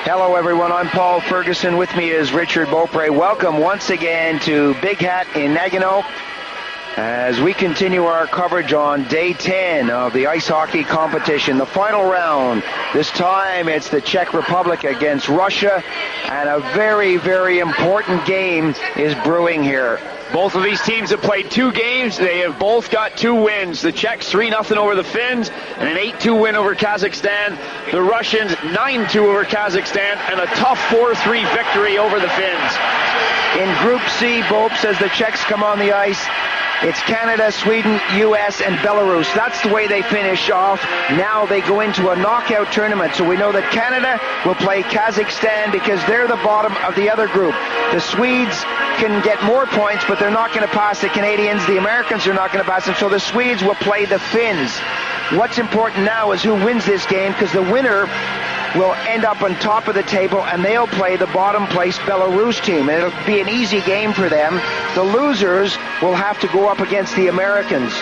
Hello everyone, I'm Paul Ferguson. With me is Richard Beaupre. Welcome once again to Big Hat in Nagano as we continue our coverage on day 10 of the ice hockey competition, the final round. This time it's the Czech Republic against Russia, and a very, very important game is brewing here. Both of these teams have played 2 games. They have both got 2 wins. The Czechs 3-0 over the Finns and an 8-2 win over Kazakhstan. The Russians 9-2 over Kazakhstan and a tough 4-3 victory over the Finns. In Group C, Bopes, as the Czechs come on the ice, it's Canada, Sweden, US, and Belarus. That's the way they finish off. Now they go into a knockout tournament. So we know that Canada will play Kazakhstan because they're the bottom of the other group. The Swedes can get more points, but they're not going to pass the Canadians. The Americans are not going to pass them. So the Swedes will play the Finns. What's important now is who wins this game, because the winner will end up on top of the table, and they'll play the bottom place Belarus team. And it'll be an easy game for them. The losers will have to go up against the Americans.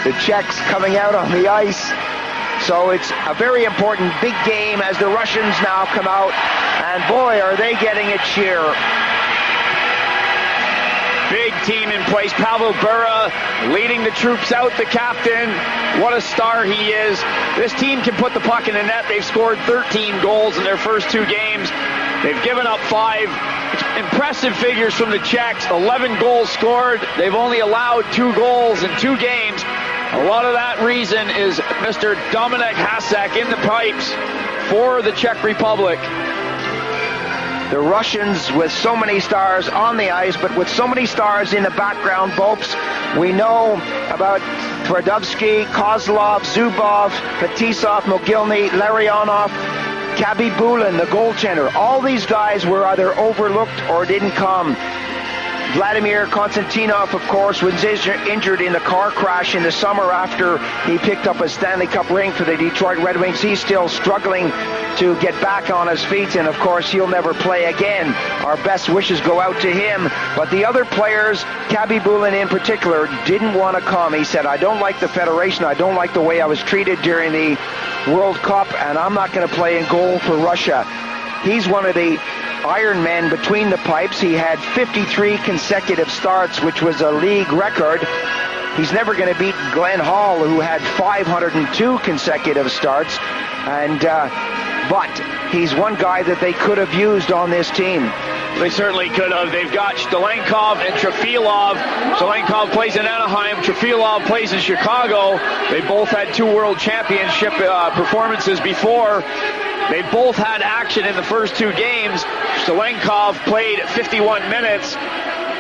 The Czechs coming out on the ice. So it's a very important big game as the Russians now come out, and boy, are they getting a cheer. Big team in place. Pavel Bura leading the troops out, the captain. What a star he is. This team can put the puck in the net. They've scored 13 goals in their first 2 games. They've given up 5. Impressive figures from the Czechs. 11 goals scored. They've only allowed 2 goals in 2 games. A lot of that reason is Mr. Dominik Hasek in the pipes for the Czech Republic. The Russians with so many stars on the ice, but with so mmany stars in the background, Bopes. We know about Tverdovsky, Kozlov, Zubov, Fetisov, Mogilny, Larionov, Khabibulin, the goaltender. All these guys were either overlooked or didn't come. Vladimir Konstantinov, of course, was injured in the car crash in the summer after he picked up a Stanley Cup ring for the Detroit Red Wings. He's still struggling to get back on his feet, and of course he'll never play again. Our best wishes go out to him. But the other players, Khabibulin in particular, didn't want to come. He said, I don't like the Federation, I don't like the way I was treated during the World Cup, and I'm not going to play in goal for Russia. He's one of the Iron Men between the pipes. He had 53 consecutive starts, which was a league record. He's never going to beat Glenn Hall, who had 502 consecutive starts. But he's one guy that they could have used on this team. They certainly could have. They've got Stalenkov and Trefilov. Stalenkov plays in Anaheim. Trefilov plays in Chicago. They both had 2 World Championship performances before. They both had action in the first 2 games. Stalenkov played 51 minutes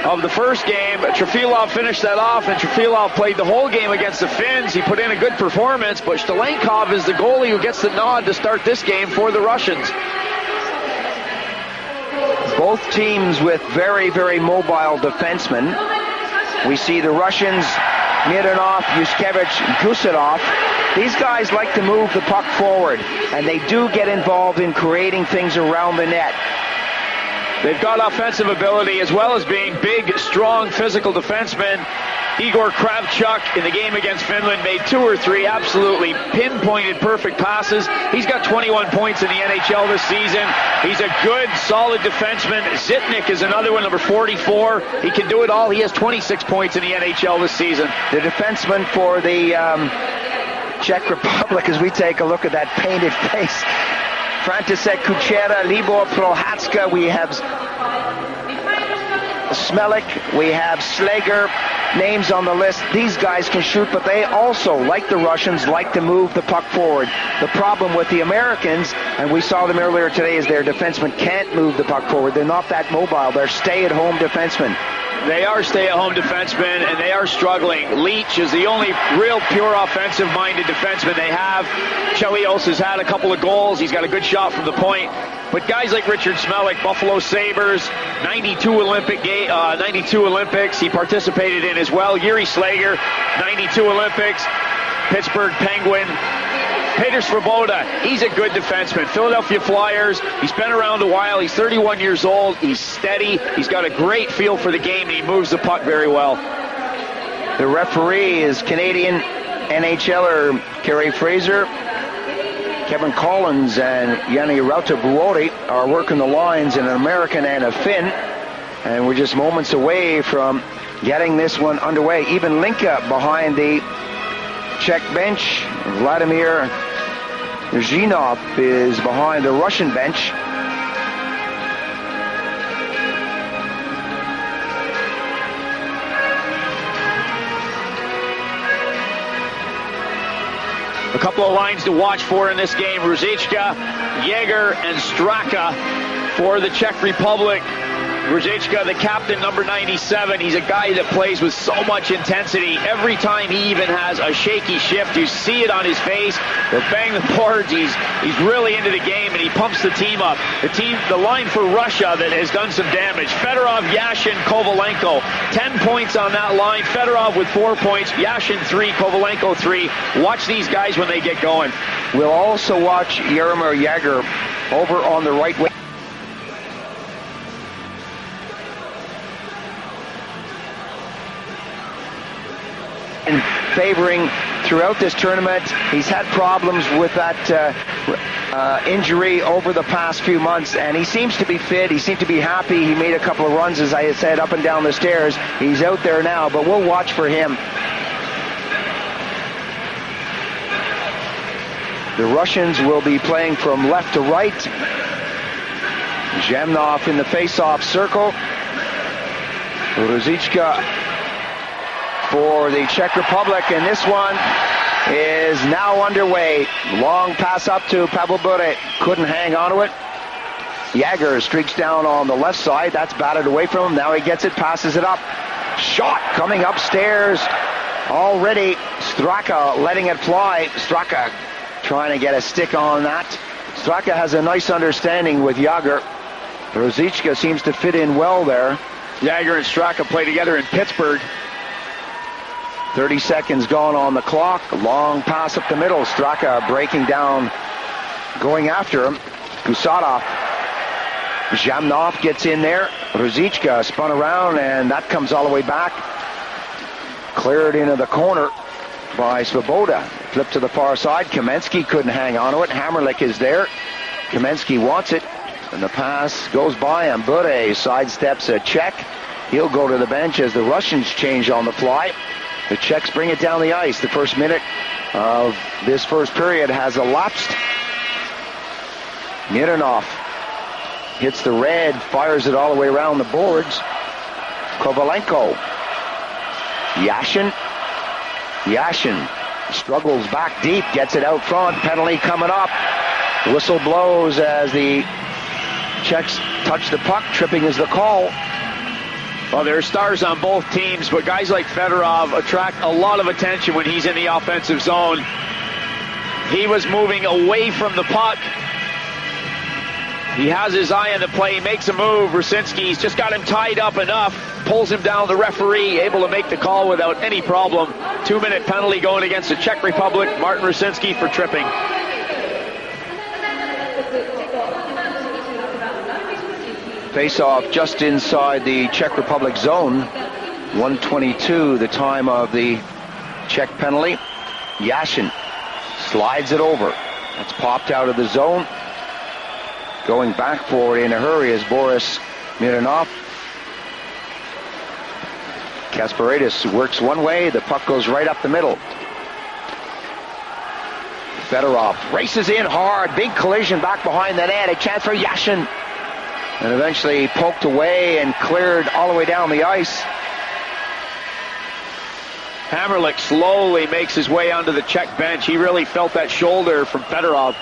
of the first game. Trefilov finished that off, and Trefilov played the whole game against the Finns. He put in a good performance, but Stalenkov is the goalie who gets the nod to start this game for the Russians. Both teams with very, very mobile defensemen. We see the Russians, Mironov, Yushkevich, Gusadov. These guys like to move the puck forward, and they do get involved in creating things around the net. They've got offensive ability as well as being big, strong, physical defensemen. Igor Kravchuk in the game against Finland made 2 or 3 absolutely pinpointed perfect passes. He's got 21 points in the NHL this season. He's a good, solid defenseman. Zitnik is another one, number 44. He can do it all. He has 26 points in the NHL this season. The defenseman for the Czech Republic, as we take a look at that painted face, František Kuchera, Libor Prohatska, we have Smelik, we have Slager, names on the list. These guys can shoot, but they also, like the Russians, like to move the puck forward. The problem with the Americans, and we saw them earlier today, is their defensemen can't move the puck forward. They're not that mobile. They're stay-at-home defensemen. They are stay-at-home defensemen, and they are struggling. Leach is the only real pure offensive-minded defenseman they have. Chelios has had a couple of goals. He's got a good shot from the point. But guys like Richard Smelik, Buffalo Sabres, 92 Olympics he participated in as well. Yuri Slager, 92 Olympics. Pittsburgh Penguin. Peter Svoboda, he's a good defenseman. Philadelphia Flyers, he's been around a while. He's 31 years old. He's steady. He's got a great feel for the game, and he moves the puck very well. The referee is Canadian NHLer Kerry Fraser, Kevin Collins, and Jani Rautavuori are working the lines in an American and a Finn. And we're just moments away from getting this one underway. Even Linka behind the Czech bench. Vladimir Zhinov is behind the Russian bench. A couple of lines to watch for in this game. Ruzicka, Jäger, and Straka for the Czech Republic. Ruzicka, the captain, number 97. He's a guy that plays with so much intensity. Every time he even has a shaky shift, you see it on his face. They'll bang the boards. He's really into the game, and he pumps the team up. The line for Russia that has done some damage. Fedorov, Yashin, Kovalenko. 10 points on that line. Fedorov with 4 points. Yashin 3, Kovalenko 3. Watch these guys when they get going. We'll also watch Jaromir Jagr over on the right wing. And favoring throughout this tournament. He's had problems with that injury over the past few months, and he seems to be fit. He seemed to be happy. He made a couple of runs, as I said, up and down the stairs. He's out there now, but we'll watch for him. The Russians will be playing from left to right. Zhemnov in the face-off circle. Ruzicka for the Czech Republic, and this one is now underway. Long pass up to Pavel Bure, couldn't hang on to it. Jagr streaks down on the left side, that's batted away from him. Now he gets it, passes it up. Shot coming upstairs already. Straka letting it fly. Straka trying to get a stick on that. Straka has a nice understanding with Jagr. Ruzicka seems to fit in well there. Jagr and Straka play together in Pittsburgh. 30 seconds gone on the clock. Long pass up the middle. Straka breaking down, going after him. Gusatov. Zhamnov gets in there. Ruzicka spun around, and that comes all the way back. Cleared into the corner by Svoboda. Flip to the far side. Kamensky couldn't hang on to it. Hammerlich is there. Kamensky wants it, and the pass goes by him. Bure sidesteps a Czech. He'll go to the bench as the Russians change on the fly. The Czechs bring it down the ice. The first minute of this first period has elapsed. Mironov hits the red, fires it all the way around the boards. Kovalenko. Yashin struggles back deep, gets it out front. Penalty coming up. Whistle blows as the Czechs touch the puck. Tripping is the call. Well, there are stars on both teams, but guys like Fedorov attract a lot of attention when he's in the offensive zone. He was moving away from the puck. He has his eye on the play. He makes a move. Rusinski's just got him tied up enough. Pulls him down. The referee able to make the call without any problem. 2-minute penalty going against the Czech Republic. Martin Rusinski for tripping. Face-off just inside the Czech Republic zone. 1:22, the time of the Czech penalty. Yashin slides it over. It's popped out of the zone. Going back for it in a hurry is Boris Mironov. Kasparidis works one way. The puck goes right up the middle. Fedorov races in hard. Big collision back behind the net. A chance for Yashin. And eventually poked away and cleared all the way down the ice. Hammerlich slowly makes his way onto the Czech bench. He really felt that shoulder from Fedorov.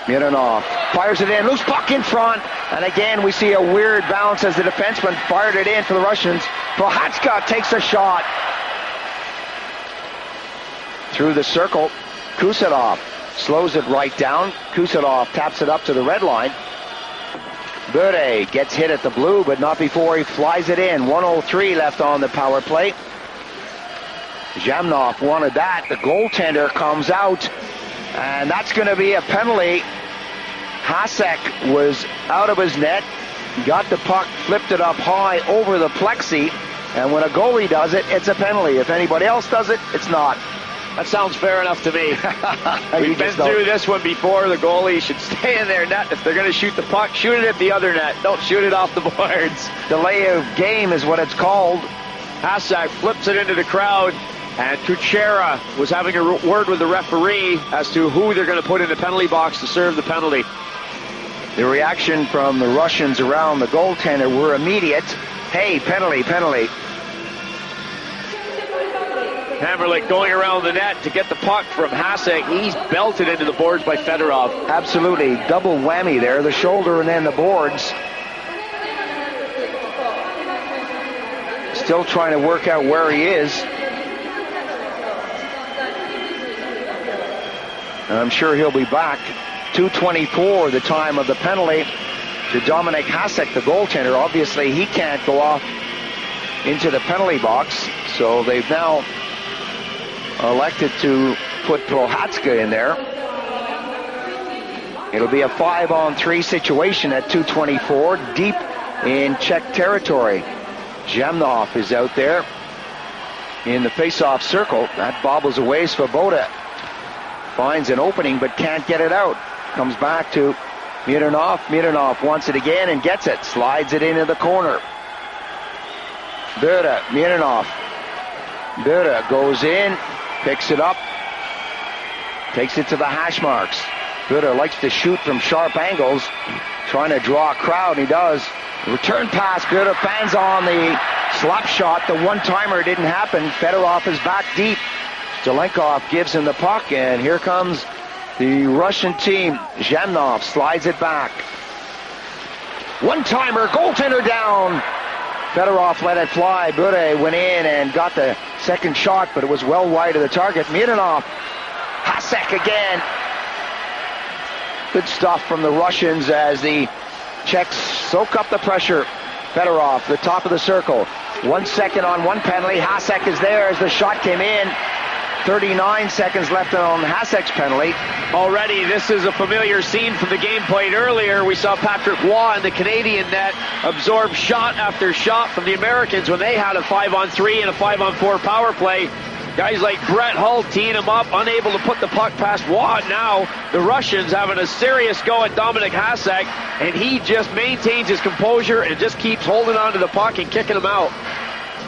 Mironov fires it in. Loose puck in front. And again, we see a weird bounce as the defenseman fired it in for the Russians. Prohatska takes a shot. Through the circle. Kusatov slows it right down. Kusatov taps it up to the red line. Bure gets hit at the blue, but not before he flies it in. 1:03 left on the power play. Zhamnov wanted that. The goaltender comes out, and that's going to be a penalty. Hasek was out of his net, got the puck, flipped it up high over the plexi, And when a goalie does it, it's a penalty. If anybody else does it, it's not. That sounds fair enough to me. We've been through this one before. The goalie should stay in their net. If they're going to shoot the puck, shoot it at the other net. Don't shoot it off the boards. Delay of game is what it's called. Hasek flips it into the crowd, and Kuchera was having a word with the referee as to who they're going to put in the penalty box to serve the penalty. The reaction from the Russians around the goaltender were immediate. Hey, penalty, penalty. Hammerlick going around the net to get the puck from Hasek. He's belted into the boards by Fedorov. Absolutely. Double whammy there. The shoulder and then the boards. Still trying to work out where he is. And I'm sure he'll be back. 2:24, the time of the penalty to Dominik Hasek, the goaltender. Obviously, he can't go off into the penalty box. So they've now elected to put Prohatska in there. It'll be a 5-on-3 situation at 2:24, deep in Czech territory. Zemnov is out there in the face-off circle. That bobbles away. Svoboda finds an opening but can't get it out. Comes back to Mironov. Mironov wants it again and gets it. Slides it into the corner. Bure, Mironov. Bure goes in. Picks it up, takes it to the hash marks. Bure likes to shoot from sharp angles, trying to draw a crowd, he does. Return pass, Bure fans on the slap shot. The one-timer didn't happen. Fedorov is back deep. Stalenkov gives him the puck, and here comes the Russian team. Zemnov slides it back. One-timer, goaltender down. Fedorov let it fly. Bure went in and got the second shot, but it was well wide of the target. Mironov. Hasek again. Good stuff from the Russians as the Czechs soak up the pressure. Fedorov, the top of the circle. 1 second on one penalty. Hasek is there as the shot came in. 39 seconds left on Hasek's penalty. Already, this is a familiar scene from the game played earlier. We saw Patrick Waugh in the Canadian net absorb shot after shot from the Americans when they had a 5-on-3 and a 5-on-4 power play. Guys like Brett Hull teeing him up, unable to put the puck past Waugh. Now the Russians having a serious go at Dominik Hasek, and he just maintains his composure and just keeps holding on to the puck and kicking him out.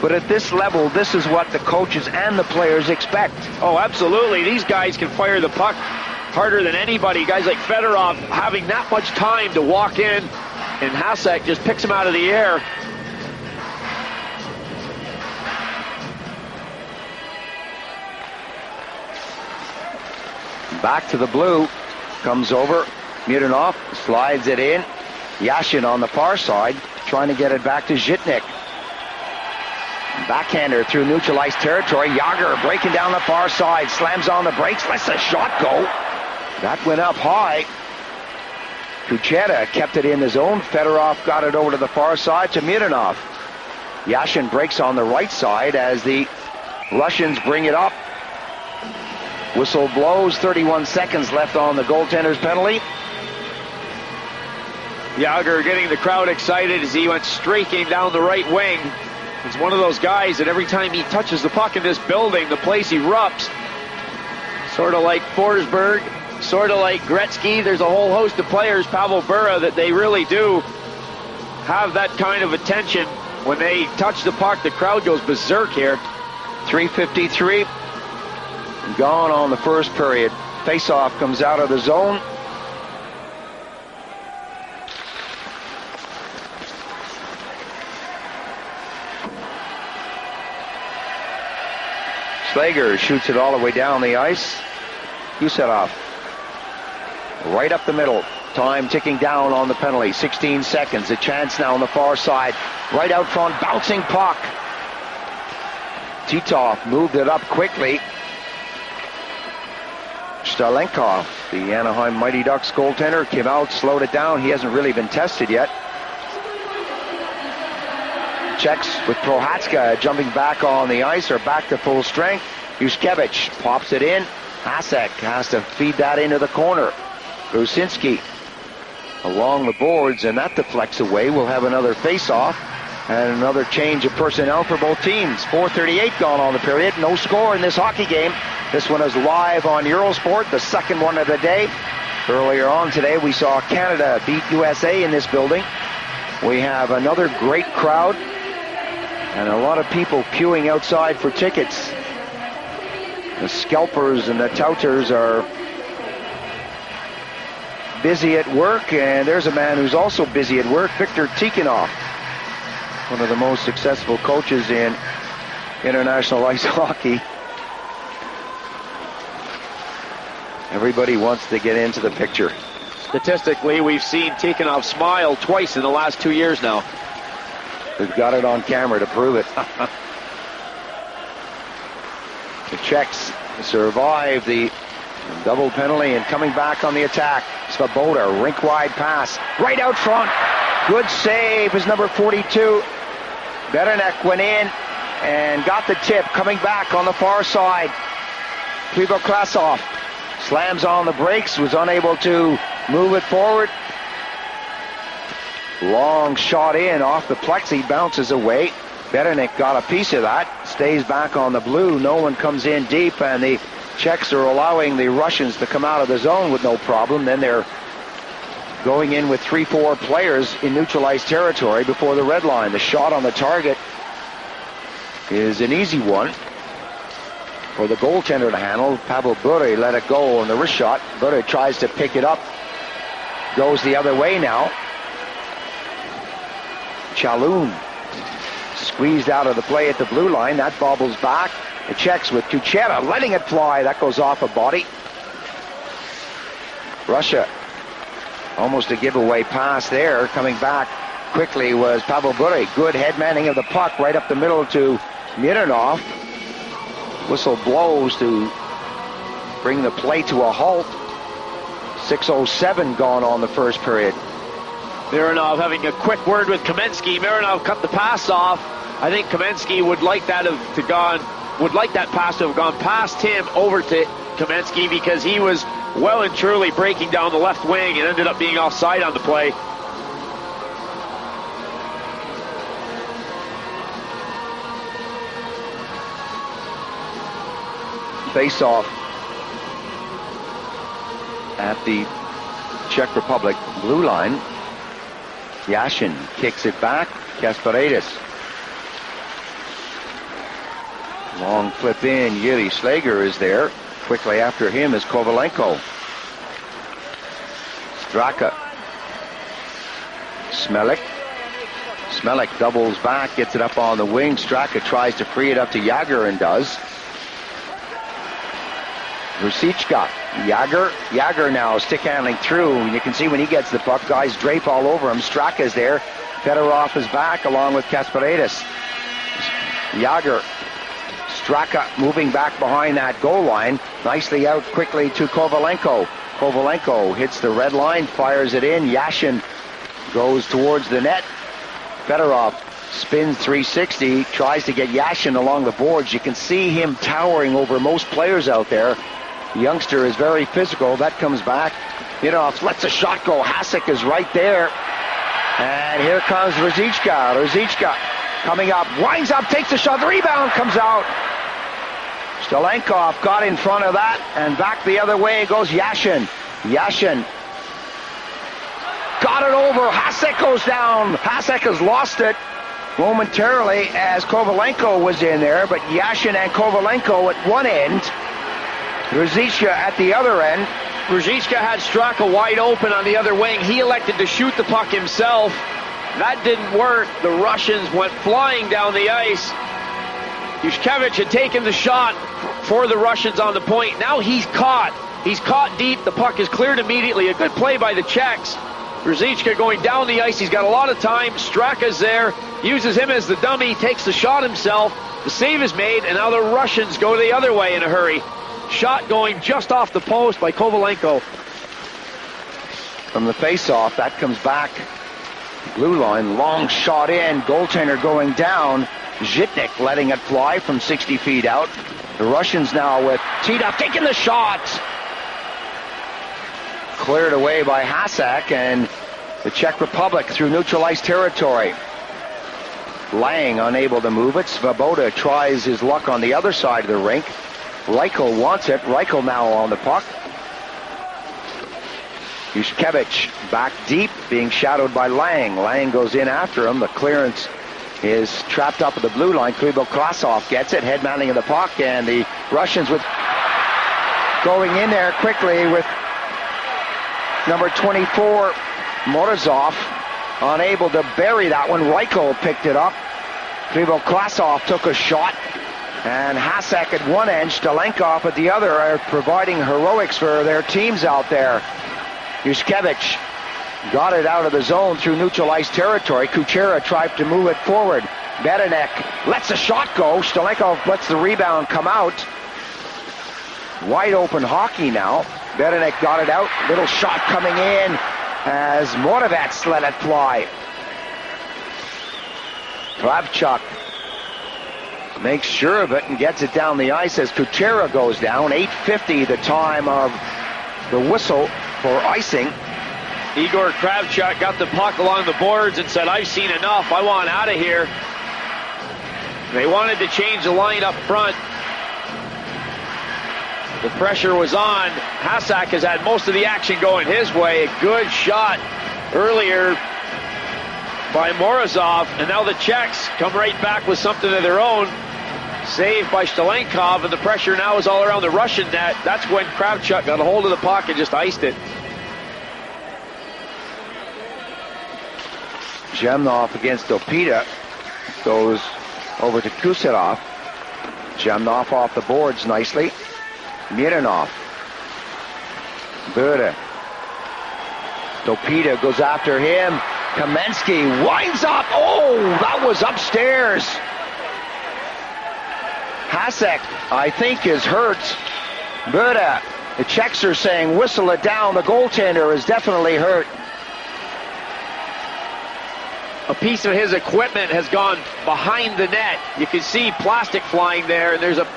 But at this level, this is what the coaches and the players expect. Oh, absolutely. These guys can fire the puck harder than anybody. Guys like Fedorov having that much time to walk in, and Hasek just picks him out of the air. Back to the blue. Comes over. Mironov slides it in. Yashin on the far side, trying to get it back to Zhitnik. Backhander through neutralized territory. Yager breaking down the far side. Slams on the brakes. Lets the shot go. That went up high. Kuchera kept it in the zone. Fedorov got it over to the far side to Mironov. Yashin breaks on the right side as the Russians bring it up. Whistle blows. 31 seconds left on the goaltender's penalty. Yager getting the crowd excited as he went streaking down the right wing. He's one of those guys that every time he touches the puck in this building, the place erupts. Sort of like Forsberg, sort of like Gretzky. There's a whole host of players, Pavel Bure, that they really do have that kind of attention. When they touch the puck, the crowd goes berserk here. 3:53 gone on the first period. Face-off comes out of the zone. Slager shoots it all the way down the ice. Kucherov right up the middle. Time ticking down on the penalty. 16 seconds. A chance now on the far side. Right out front. Bouncing puck. Titov moved it up quickly. Stalenkov, the Anaheim Mighty Ducks goaltender, came out, slowed it down. He hasn't really been tested yet. Czechs with Prohatska jumping back on the ice, or back to full strength. Yushkevich pops it in. Hasek has to feed that into the corner. Grusinski along the boards, and that deflects away. We'll have another face-off. And another change of personnel for both teams. 4:38 gone on the period. No score in this hockey game. This one is live on Eurosport, the second one of the day. Earlier on today, we saw Canada beat USA in this building. We have another great crowd and a lot of people queuing outside for tickets. The scalpers and the touters are busy at work, and there's a man who's also busy at work, Viktor Tikhonov, one of the most successful coaches in international ice hockey. Everybody wants to get into the picture. Statistically, we've seen Tikhonov smile twice in the last 2 years now. We've got it on camera to prove it. The Czechs survive the double penalty and coming back on the attack. Svoboda, rink-wide pass, right out front. Good save is number 42. Berenek went in and got the tip, coming back on the far side. Krasov slams on the brakes, was unable to move it forward. Long shot in off the plexi, bounces away. Berenek got a piece of that, stays back on the blue. No one comes in deep, and the Czechs are allowing the Russians to come out of the zone with no problem. Then they're going in with 3-4 players in neutralized territory before the red line. The shot on the target is an easy one for the goaltender to handle. Pavel Bure let it go on the wrist shot. Bure tries to pick it up. Goes the other way now. Chaloun squeezed out of the play at the blue line. That bobbles back. The Czechs with Kuchera letting it fly. That goes off a body. Russia, almost a giveaway pass there. Coming back quickly was Pavel Bure. Good head manning of the puck right up the middle to Mironov. Whistle blows to bring the play to a halt. 6:07 gone on the first period. Mironov having a quick word with Kamensky. Mironov cut the pass off. I think Kamensky would like that pass to have gone past him over to Kamensky, because he was well and truly breaking down the left wing and ended up being offside on the play. Face-off at the Czech Republic blue line. Yashin kicks it back. Kasparidis. Long flip in. Yuri Slager is there. Quickly after him is Kovalenko. Straka. Smelik. Smelik doubles back, gets it up on the wing. Straka tries to free it up to Jagr and does. Rosichka. Jagr now stick handling through. You can see when he gets the puck, guys drape all over him. Straka's there. Fedorov is back along with Kasparidis. Jagr. Straka moving back behind that goal line. Nicely out quickly to Kovalenko. Kovalenko hits the red line, fires it in. Yashin goes towards the net. Fedorov spins 360, tries to get Yashin along the boards. You can see him towering over most players out there. The youngster is very physical. That comes back. Mironov lets a shot go. Hasek is right there. And here comes Rosichka. Rosichka coming up, winds up, takes a shot. The rebound comes out. Stalenkov got in front of that, and back the other way goes Yashin. Yashin got it over. Hasek goes down. Hasek has lost it momentarily as Kovalenko was in there, but Yashin and Kovalenko at one end. Rosichka at the other end. Rosichka had Straka wide open on the other wing. He elected to shoot the puck himself. That didn't work. The Russians went flying down the ice. Yushkevich had taken the shot for the Russians on the point. Now he's caught. He's caught deep. The puck is cleared immediately. A good play by the Czechs. Rosichka going down the ice. He's got a lot of time. Straka's there. Uses him as the dummy. Takes the shot himself. The save is made, and now the Russians go the other way in a hurry. Shot going just off the post by Kovalenko. From the face-off, that comes back. Blue line, long shot in. Goaltender going down. Zhitnik letting it fly from 60 feet out. The Russians now with Titov taking the shot. Cleared away by Hasek, and the Czech Republic through neutralized territory. Lang unable to move it. Svoboda tries his luck on the other side of the rink. Reichel wants it. Reichel now on the puck. Yushkevich back deep, being shadowed by Lang. Lang goes in after him. The clearance is trapped up at the blue line. Krylo-Krasov gets it, head manning of the puck, and the Russians with going in there quickly with number 24, Morozov, unable to bury that one. Reichel picked it up. Krylo-Krasov took a shot, and Hasek at one end, Stalenkov at the other, are providing heroics for their teams out there. Yushkevich got it out of the zone through neutral ice territory. Kuchera tried to move it forward. Berenek lets a shot go. Stalenkov lets the rebound come out. Wide open hockey now. Berenek got it out. Little shot coming in as Moravets let it fly. Kravchuk makes sure of it and gets it down the ice as Kuchera goes down. 8:50 the time of the whistle for icing. Igor Kravchuk got the puck along the boards and said, I've seen enough, I want out of here. They wanted to change the line up front. The pressure was on. Hasek has had most of the action going his way. A good shot earlier by Morozov, and now the Czechs come right back with something of their own. Saved by Stalenkov, and the pressure now is all around the Russian net. That's when Kravchuk got a hold of the puck and just iced it. Zhemnov against Opita goes over to Kuserov. Zhemnov off the boards nicely. Mironov. Bure. Opita goes after him. Kamensky winds up. Oh, that was upstairs. Hasek, I think, is hurt. Bure. The Czechs are saying whistle it down. The goaltender is definitely hurt. A piece of his equipment has gone behind the net. You can see plastic flying there, and there's a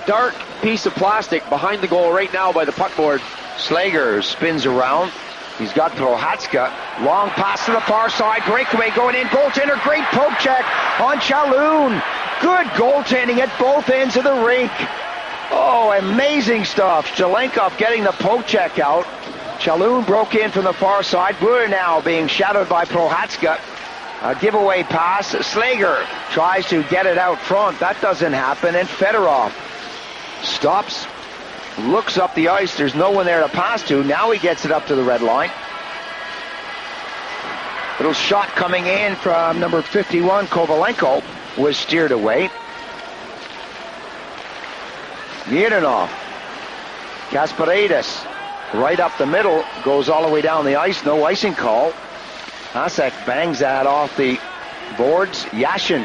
dark piece of plastic behind the goal right now by the puck board. Slager spins around. He's got Prohatska. Long pass to the far side. Breakaway going in. Goaltender, great poke check on Chaloun. Good goaltending at both ends of the rink. Oh, amazing stuff. Stalenkov getting the poke check out. Chaloun broke in from the far side. Bure now being shadowed by Prohatska. A giveaway pass. Slager tries to get it out front. That doesn't happen. And Fedorov stops, looks up the ice. There's no one there to pass to. Now he gets it up to the red line. Little shot coming in from number 51, Kovalenko, was steered away. Mironov. Kasparidis. Right up the middle, goes all the way down the ice, no icing call. Hasek bangs that off the boards. Yashin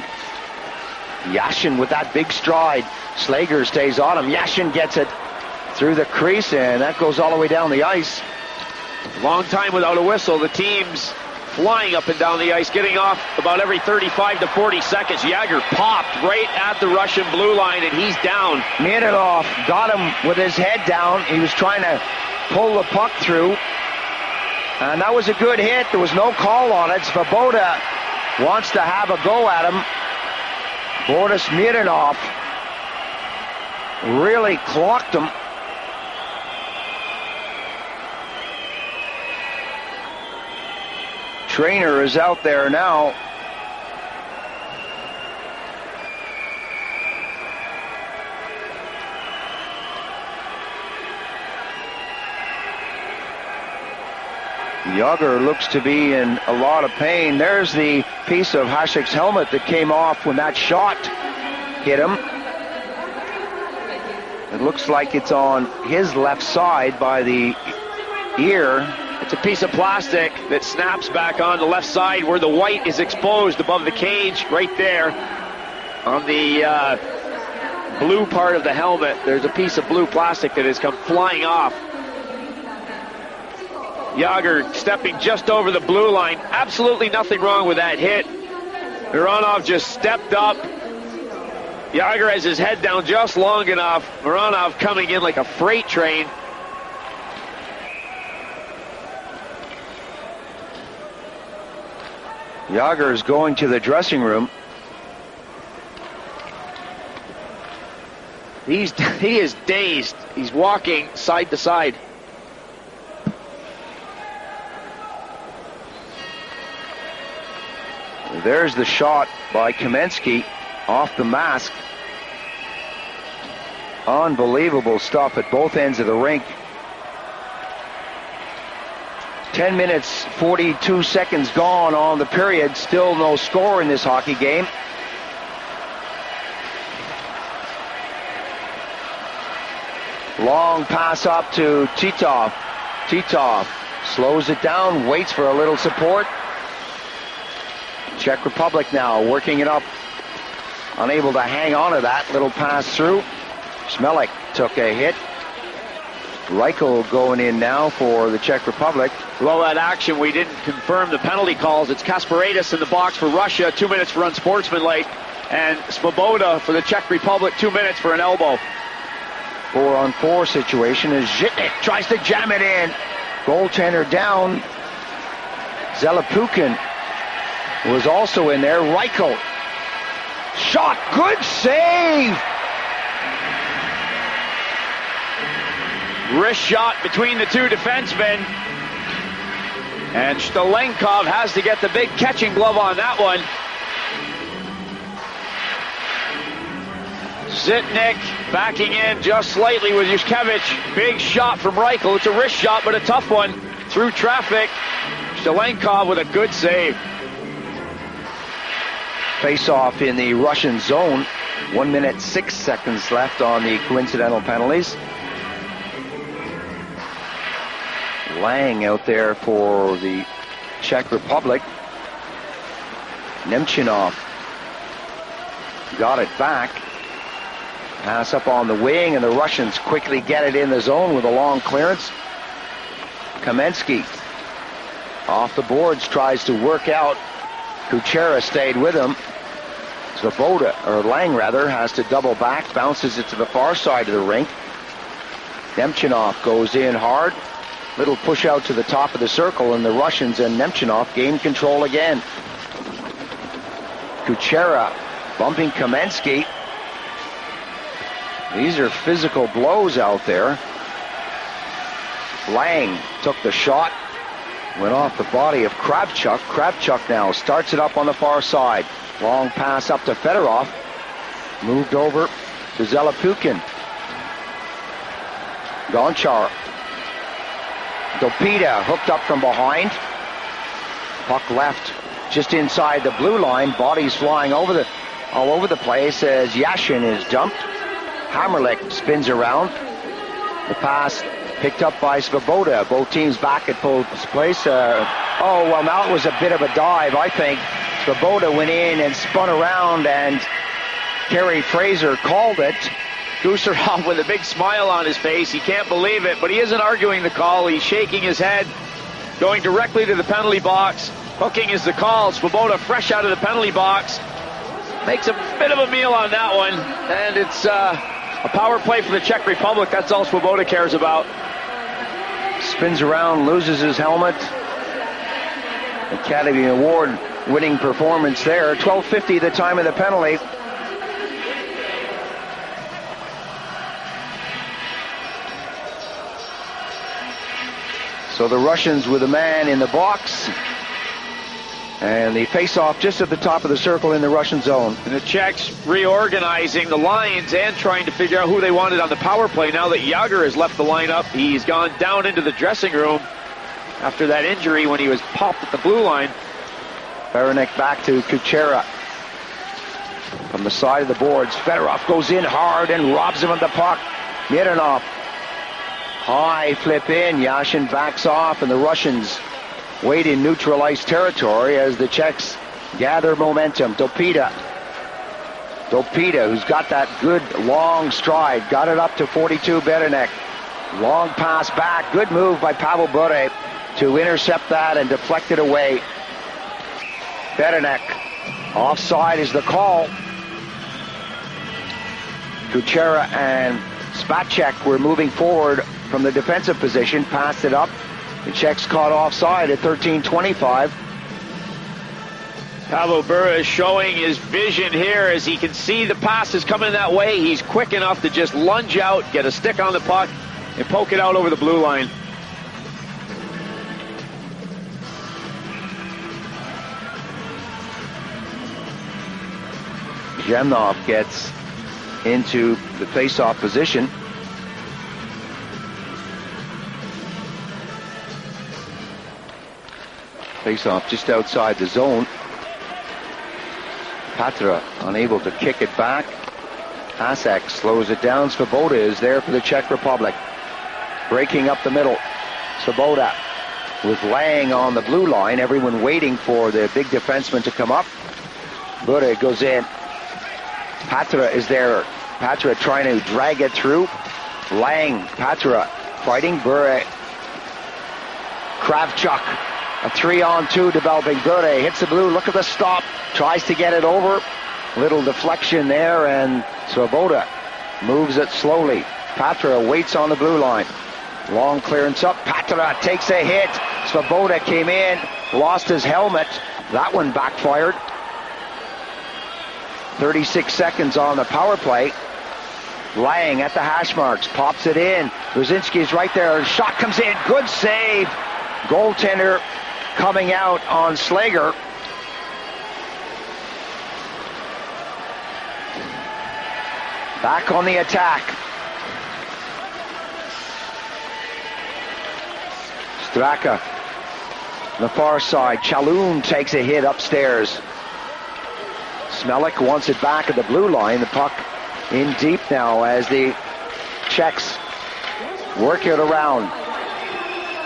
with that big stride. Slager stays on him. Yashin gets it through the crease, and that goes all the way down the ice. Long time without a whistle. The team's flying up and down the ice, getting off about every 35 to 40 seconds. Jagr popped right at the Russian blue line, and he's down. Mironov got him with his head down. He was trying to pull the puck through, and that was a good hit. There was no call on it. Svoboda wants to have a go at him. Boris Mironov really clocked him. Trainer is out there now. Jagr looks to be in a lot of pain. There's the piece of Hasek's helmet that came off when that shot hit him. It looks like it's on his left side by the ear. It's a piece of plastic that snaps back on the left side where the white is exposed above the cage, right there on the blue part of the helmet. There's a piece of blue plastic that has come flying off. Jagr stepping just over the blue line. Absolutely nothing wrong with that hit. Mironov just stepped up. Jagr has his head down just long enough. Mironov coming in like a freight train. Jágr is going to the dressing room. He is dazed. He's walking side to side. There's the shot by Kamensky off the mask. Unbelievable stuff at both ends of the rink. 10 minutes, 42 seconds gone on the period. Still no score in this hockey game. Long pass up to Titov. Titov slows it down, waits for a little support. Czech Republic now working it up. Unable to hang on to that little pass through. Smelik took a hit. Reichel going in now for the Czech Republic. Well, that action, we didn't confirm the penalty calls. It's Kasparidis in the box for Russia, 2 minutes for unsportsmanlike, and Svoboda for the Czech Republic, 2 minutes for an elbow. 4-on-4 situation as Zhitnik tries to jam it in. Goaltender down. Zelepukin was also in there. Reichel. Shot. Good save. Wrist shot between the two defensemen. And Stalenkov has to get the big catching glove on that one. Zhitnik backing in just slightly with Yushkevich. Big shot from Reichel. It's a wrist shot, but a tough one through traffic. Stalenkov with a good save. Face-off in the Russian zone. 1 minute, 6 seconds left on the coincidental penalties. Lang out there for the Czech Republic. Nemchinov got it back. Pass up on the wing, and the Russians quickly get it in the zone with a long clearance. Kamensky off the boards, tries to work out. Kuchera stayed with him. Svoboda, or Lang rather, has to double back, bounces it to the far side of the rink. Nemchinov goes in hard. Little push out to the top of the circle, and the Russians and Nemchinov gain control again. Kuchera bumping Kamensky. These are physical blows out there. Lang took the shot, went off the body of Kravchuk. Kravchuk now starts it up on the far side. Long pass up to Fedorov. Moved over to Zelepukin. Gonchar. Dopita hooked up from behind. Puck left just inside the blue line. Bodies flying all over the place as Yashin is dumped. Hammerlich spins around. The pass picked up by Svoboda. Both teams back at full place. Well, now it was a bit of a dive, I think. Svoboda went in and spun around, and Kerry Fraser called it. Gusarov with a big smile on his face. He can't believe it, but he isn't arguing the call. He's shaking his head, going directly to the penalty box. Hooking is the call. Svoboda fresh out of the penalty box. Makes a bit of a meal on that one, and it's a power play for the Czech Republic. That's all Svoboda cares about. Spins around, loses his helmet. Academy Award winning performance there. 12:50 the time of the penalty. So the Russians with a man in the box. And the face-off just at the top of the circle in the Russian zone. And the Czechs reorganizing the lines and trying to figure out who they wanted on the power play. Now that Jágr has left the lineup, he's gone down into the dressing room after that injury when he was popped at the blue line. Baranek back to Kuchera. From the side of the boards, Fedorov goes in hard and robs him of the puck. Mironov. High flip in. Yashin backs off, and the Russians wait in neutralized territory as the Czechs gather momentum. Dopita, who's got that good long stride, got it up to 42. Beranek. Long pass back. Good move by Pavel Bure to intercept that and deflect it away. Beranek. Offside is the call. Kuchera and Spacek were moving forward from the defensive position, passed it up. The Czechs caught offside at 13:25. Pavel Bure is showing his vision here as he can see the pass is coming that way. He's quick enough to just lunge out, get a stick on the puck, and poke it out over the blue line. Zemnov gets into the face-off position. Face-off just outside the zone. Patra unable to kick it back. Hasek slows it down. Svoboda is there for the Czech Republic. Breaking up the middle. Svoboda with Lang on the blue line. Everyone waiting for the big defenseman to come up. Bure goes in. Patra is there. Patra trying to drag it through. Lang, Patra fighting. Bure. Kravchuk. A 3-on-2 developing. Bure hits the blue. Look at the stop. Tries to get it over. Little deflection there, and Svoboda moves it slowly. Patra waits on the blue line. Long clearance up. Patra takes a hit. Svoboda came in. Lost his helmet. That one backfired. 36 seconds on the power play. Lang at the hash marks. Pops it in. Brzezinski's right there. Shot comes in. Good save. Goaltender coming out on Slager. Back on the attack. Straka, the far side. Chaloun takes a hit upstairs. Smelik wants it back at the blue line. The puck in deep now as the Czechs work it around.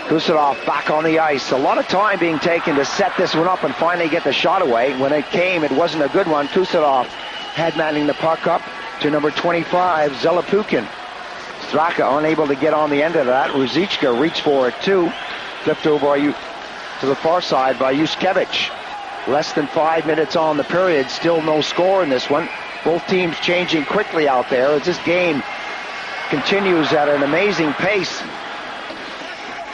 Kucherov back on the ice. A lot of time being taken to set this one up and finally get the shot away. When it came, it wasn't a good one. Kucherov headmanning the puck up to number 25, Zelapukin. Straka unable to get on the end of that. Ruzicka reached for it too. Flipped over to the far side by Yuskevich. Less than 5 minutes on the period. Still no score in this one. Both teams changing quickly out there as this game continues at an amazing pace.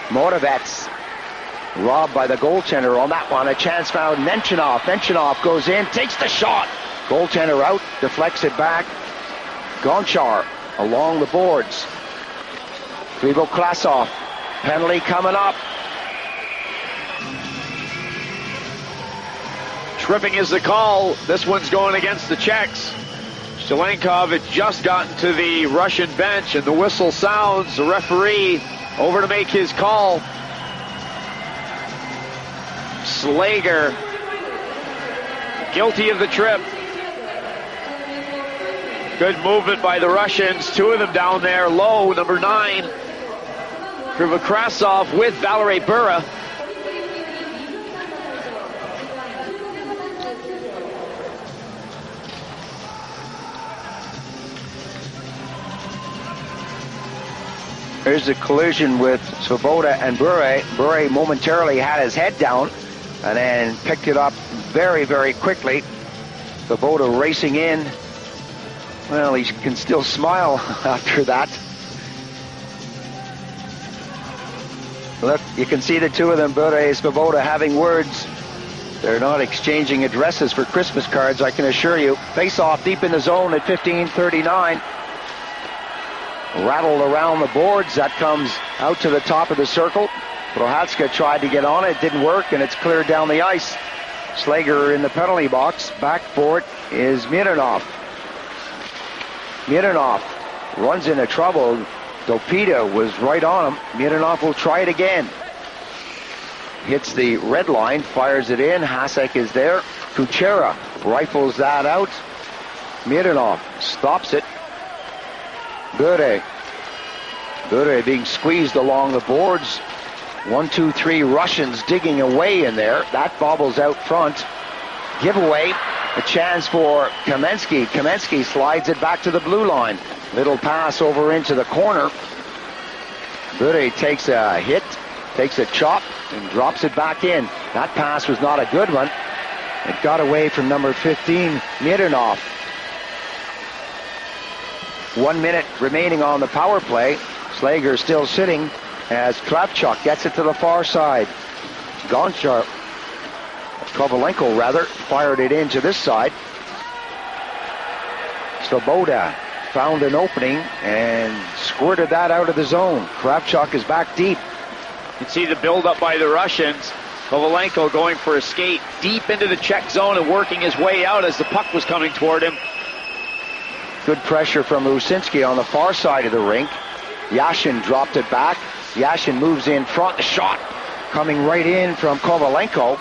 Moravets robbed by the goaltender on that one. A chance found. Nemchinov. Nemchinov goes in, takes the shot. Goaltender out, deflects it back. Gonchar along the boards. Grigo Krasov. Penalty coming up. Tripping is the call. This one's going against the Czechs. Shelenkov had just gotten to the Russian bench and the whistle sounds. The referee over to make his call. Slager guilty of the trip. Good movement by the Russians. Two of them down there low. Number 9, Krivokrasov with Valery Bure. Here's the collision with Svoboda and Bure. Bure momentarily had his head down and then picked it up very, very quickly. Svoboda racing in. Well, he can still smile after that. Look, you can see the two of them, Bure and Svoboda, having words. They're not exchanging addresses for Christmas cards, I can assure you. Face off deep in the zone at 15:39. Rattled around the boards. That comes out to the top of the circle. Prohatska tried to get on it. Didn't work, and it's cleared down the ice. Slager in the penalty box. Back for it is Mironov. Mironov runs into trouble. Dopita was right on him. Mironov will try it again. Hits the red line, fires it in. Hasek is there. Kuchera rifles that out. Mironov stops it. Bure being squeezed along the boards. 1, 2, 3 Russians digging away in there. That bobbles out front. Giveaway. A chance for Kamensky. Kamensky slides it back to the blue line. Little pass over into the corner. Bure takes a hit, takes a chop, and drops it back in. That pass was not a good one. It got away from number 15, Mironov. 1 minute remaining on the power play. Slager still sitting as Kravchuk gets it to the far side. Gonchar Kovalenko rather, fired it into this side. Svoboda found an opening and squirted that out of the zone. Kravchuk is back deep. You can see the build-up by the Russians. Kovalenko going for a skate deep into the Czech zone and working his way out as the puck was coming toward him. Good pressure from Rusinski on the far side of the rink. Yashin dropped it back. Yashin moves in front. The shot coming right in from Kovalenko.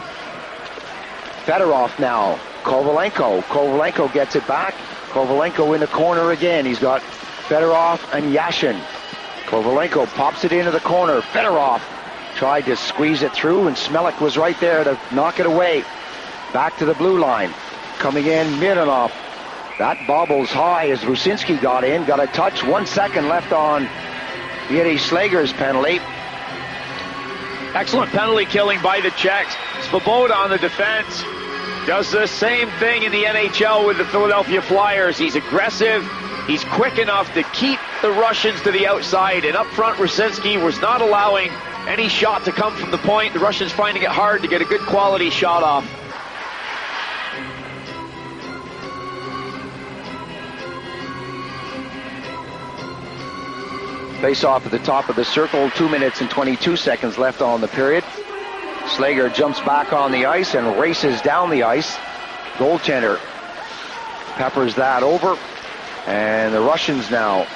Fedorov now. Kovalenko. Kovalenko gets it back. Kovalenko in the corner again. He's got Fedorov and Yashin. Kovalenko pops it into the corner. Fedorov tried to squeeze it through, and Smelik was right there to knock it away. Back to the blue line. Coming in, Mironov. That bobbles high as Rusinski got in. Got a touch. 1 second left on Yuri Slager's penalty. Excellent penalty killing by the Czechs. Svoboda on the defense. Does the same thing in the NHL with the Philadelphia Flyers. He's aggressive. He's quick enough to keep the Russians to the outside. And up front, Rusinski was not allowing any shot to come from the point. The Russians finding it hard to get a good quality shot off. Face off at the top of the circle. 2 minutes and 22 seconds left on the period. Slager jumps back on the ice and races down the ice. Goaltender peppers that over. And the Russians now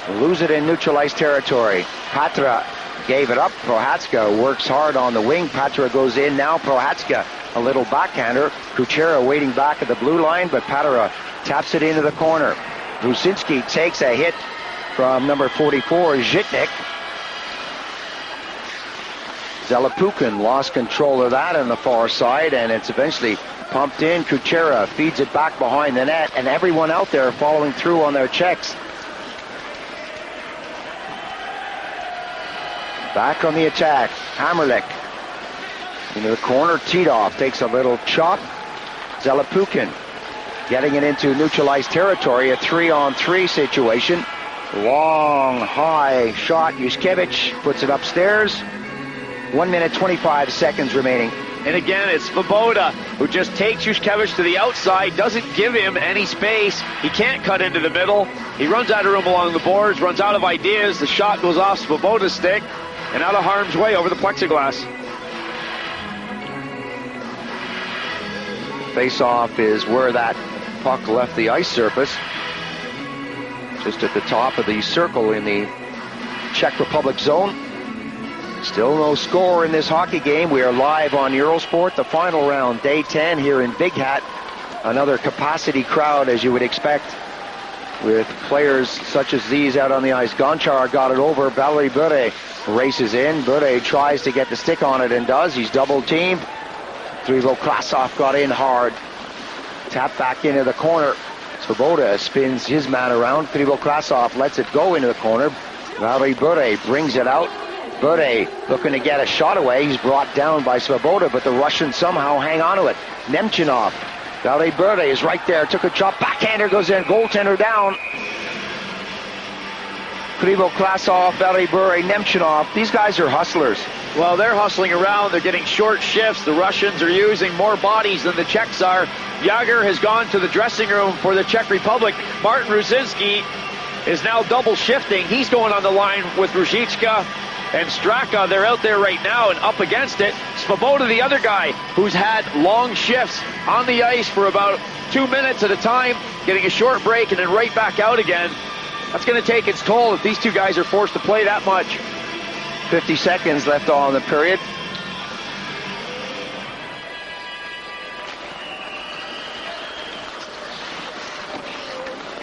lose it in neutralized territory. Patra gave it up. Prohatska works hard on the wing. Patra goes in now. Prohatska, a little backhander. Kuchera waiting back at the blue line, but Patra taps it into the corner. Rusinski takes a hit from number 44, Zhitnik. Zelapukin lost control of that on the far side, and it's eventually pumped in. Kuchera feeds it back behind the net, and everyone out there following through on their checks. Back on the attack, Hammerlich into the corner. Titov takes a little chop. Zelapukin getting it into neutralized territory, a 3-on-3 situation. Long, high shot. Yushkevich puts it upstairs. 1 minute, 25 seconds remaining. And again, it's Svoboda who just takes Yushkevich to the outside, doesn't give him any space. He can't cut into the middle. He runs out of room along the boards, runs out of ideas. The shot goes off Svoboda's stick and out of harm's way over the plexiglass. Face-off is where that puck left the ice surface. Just at the top of the circle in the Czech Republic zone. Still no score in this hockey game. We are live on Eurosport, the final round, day 10 here in Big Hat. Another capacity crowd, as you would expect, with players such as these out on the ice. Gonchar got it over. Valery Bure races in. Bure tries to get the stick on it and does. He's double teamed. Krivo Krasov got in hard. Tap back into the corner. Svoboda spins his man around. Krivo Krasov lets it go into the corner. Valery Bure brings it out. Bure looking to get a shot away. He's brought down by Svoboda, but the Russians somehow hang on to it. Nemchinov. Valery Bure is right there. Took a chop. Backhander goes in. Goaltender down. Krivo Krasov, Valery Bure, Nemchinov. These guys are hustlers. Well, they're hustling around. They're getting short shifts. The Russians are using more bodies than the Czechs are. Yager has gone to the dressing room for the Czech Republic. Martin Rusinski is now double shifting. He's going on the line with Ruzicka and Straka. They're out there right now and up against it. Svoboda, the other guy, who's had long shifts on the ice for about 2 minutes at a time, getting a short break and then right back out again. That's going to take its toll if these two guys are forced to play that much. 50 seconds left on the period.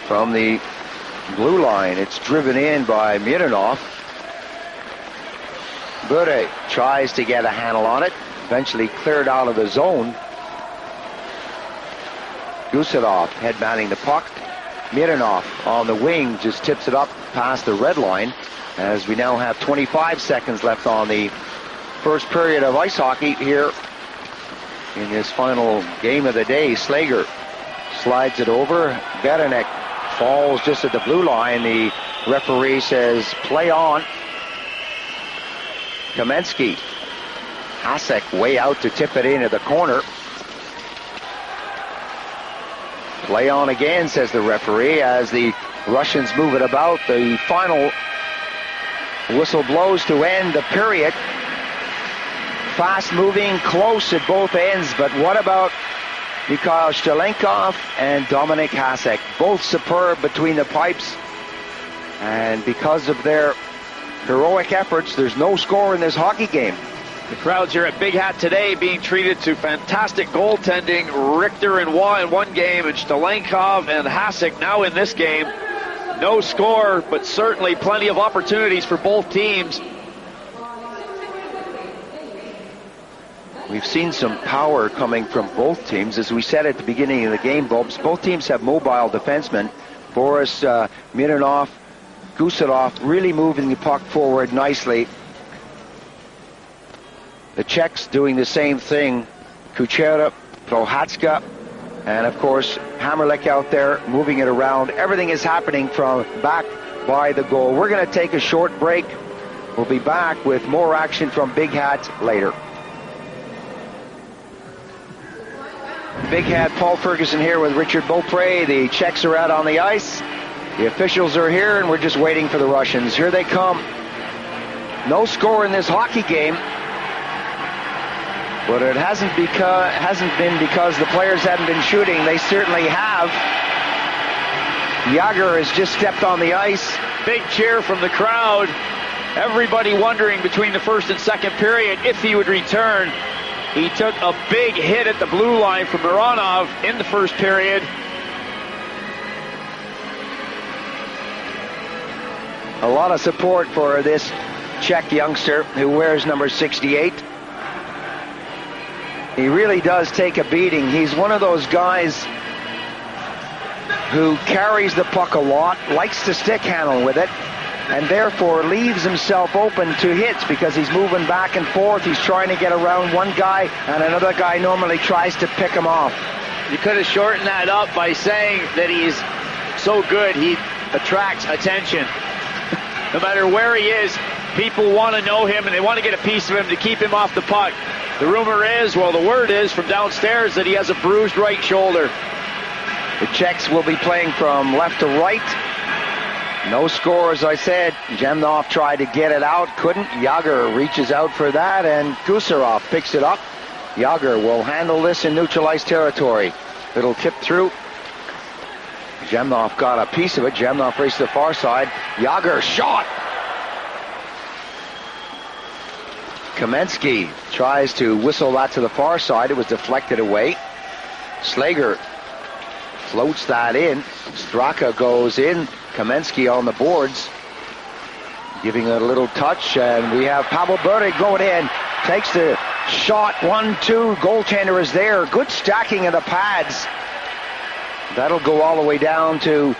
From the blue line, it's driven in by Mironov. Bure tries to get a handle on it, eventually cleared out of the zone. Gusarov headmanning the puck. Mironov on the wing just tips it up past the red line, as we now have 25 seconds left on the first period of ice hockey here in this final game of the day. Slager slides it over. Berenek falls just at the blue line. The referee says play on. Kamensky Hasek way out to tip it into the corner. Play on again, says the referee, as the Russians move it about. The final whistle blows to end the period. Fast moving, close at both ends, but what about Mikhail Shtelenkov and Dominik Hasek? Both superb between the pipes, and because of their heroic efforts, there's no score in this hockey game. The crowds here at Big Hat today being treated to fantastic goaltending. Richter and Waugh in one game, and Shtelenkov and Hasek now in this game. No score, but certainly plenty of opportunities for both teams. We've seen some power coming from both teams. As we said at the beginning of the game, Bobs, both teams have mobile defensemen. Boris Mironov, Gusarov really moving the puck forward nicely. The Czechs doing the same thing. Kuchera, Prohatska, and of course Hammerlich out there moving it around. Everything is happening from back by the goal. We're going to take a short break. We'll be back with more action from Big Hat later. Big Hat, Paul Ferguson here with Richard Beaupre. The Czechs are out on the ice. The officials are here, and we're just waiting for the Russians. Here they come. No score in this hockey game. But it hasn't been because the players haven't been shooting. They certainly have. Yager has just stepped on the ice. Big cheer from the crowd. Everybody wondering between the first and second period if he would return. He took a big hit at the blue line from Mironov in the first period. A lot of support for this Czech youngster who wears number 68. He really does take a beating. He's one of those guys who carries the puck a lot, likes to stick handle with it, and therefore leaves himself open to hits because he's moving back and forth. He's trying to get around one guy, and another guy normally tries to pick him off. You could have shortened that up by saying that he's so good he attracts attention. No matter where he is, people want to know him and they want to get a piece of him to keep him off the puck. The rumor is, well, the word is from downstairs that he has a bruised right shoulder. The Czechs will be playing from left to right. No score, as I said. Zemnov tried to get it out, couldn't. Yager reaches out for that, and Gusarov picks it up. Yager will handle this in neutralized territory. It'll tip through. Zemnov got a piece of it. Zemnov raced to the far side. Yager shot. Kamensky tries to whistle that to the far side. It was deflected away. Slager floats that in. Straka goes in. Kamensky on the boards, giving it a little touch, and we have Pavel Bure going in. Takes the shot. 1-2. Goaltender is there. Good stacking of the pads. That'll go all the way down to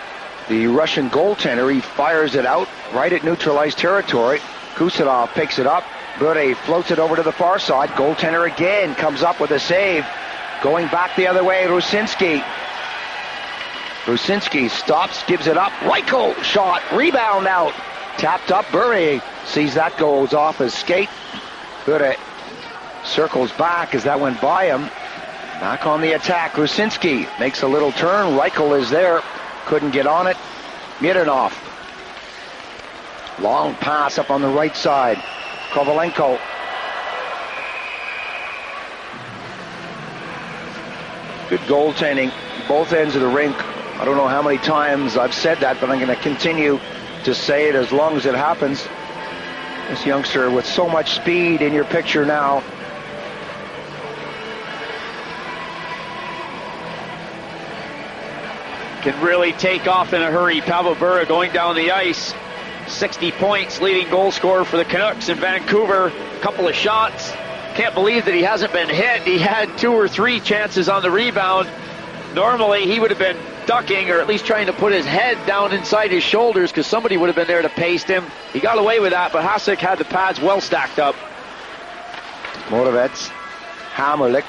the Russian goaltender. He fires it out right at neutralized territory. Kusanov picks it up. Bure floats it over to the far side. Goaltender again comes up with a save. Going back the other way, Rusinski. Rusinski stops, gives it up. Reichel shot, rebound out. Tapped up, Bure sees that goes off his skate. Bure circles back as that went by him. Back on the attack, Rusinski makes a little turn. Reichel is there, couldn't get on it. Mironov. Long pass up on the right side. Kovalenko. Good goaltending, both ends of the rink. I don't know how many times I've said that, but I'm going to continue to say it as long as it happens. This youngster with so much speed in your picture now. Can really take off in a hurry. Pavel Bure going down the ice. 60 points, leading goal scorer for the Canucks in Vancouver. A couple of shots. Can't believe that he hasn't been hit. He had 2 or 3 chances on the rebound. Normally he would have been ducking, or at least trying to put his head down inside his shoulders, because somebody would have been there to paste him. He got away with that, but Hasek had the pads well stacked up. Moravets, Hammerlich.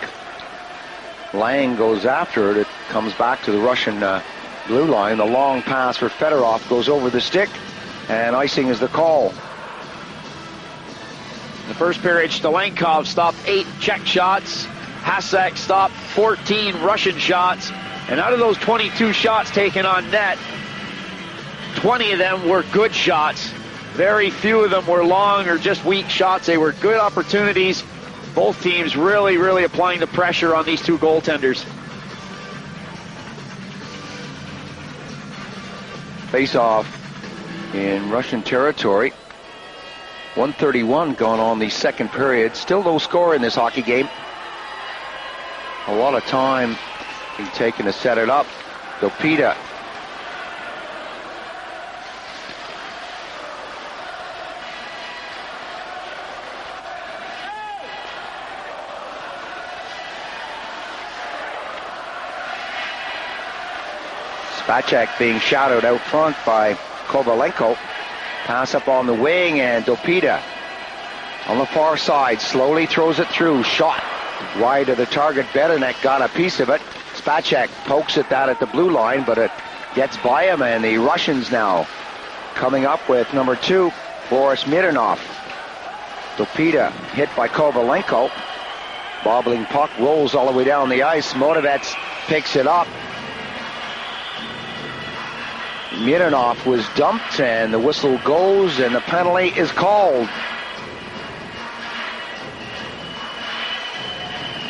Lang goes after it. It comes back to the Russian blue line. The long pass for Fedorov goes over the stick, and icing is the call. In the first period, Stalenkov stopped 8 Czech shots. Hasek stopped 14 Russian shots. And out of those 22 shots taken on net, 20 of them were good shots. Very few of them were long or just weak shots. They were good opportunities. Both teams really, really applying the pressure on these two goaltenders. Face-off in Russian territory. 1:31 going on the second period. Still no score in this hockey game. A lot of time being taken to set it up. Dopita. Spacek being shadowed out front by Kovalenko. Pass up on the wing, and Dopita on the far side slowly throws it through. Shot wide of the target. Belenek got a piece of it. Spacek pokes at that at the blue line, but it gets by him, and the Russians now coming up with number 2, Boris Mironov. Dopita hit by Kovalenko. Bobbling puck rolls all the way down the ice. Moravets picks it up. Mironov was dumped, and the whistle goes, and the penalty is called.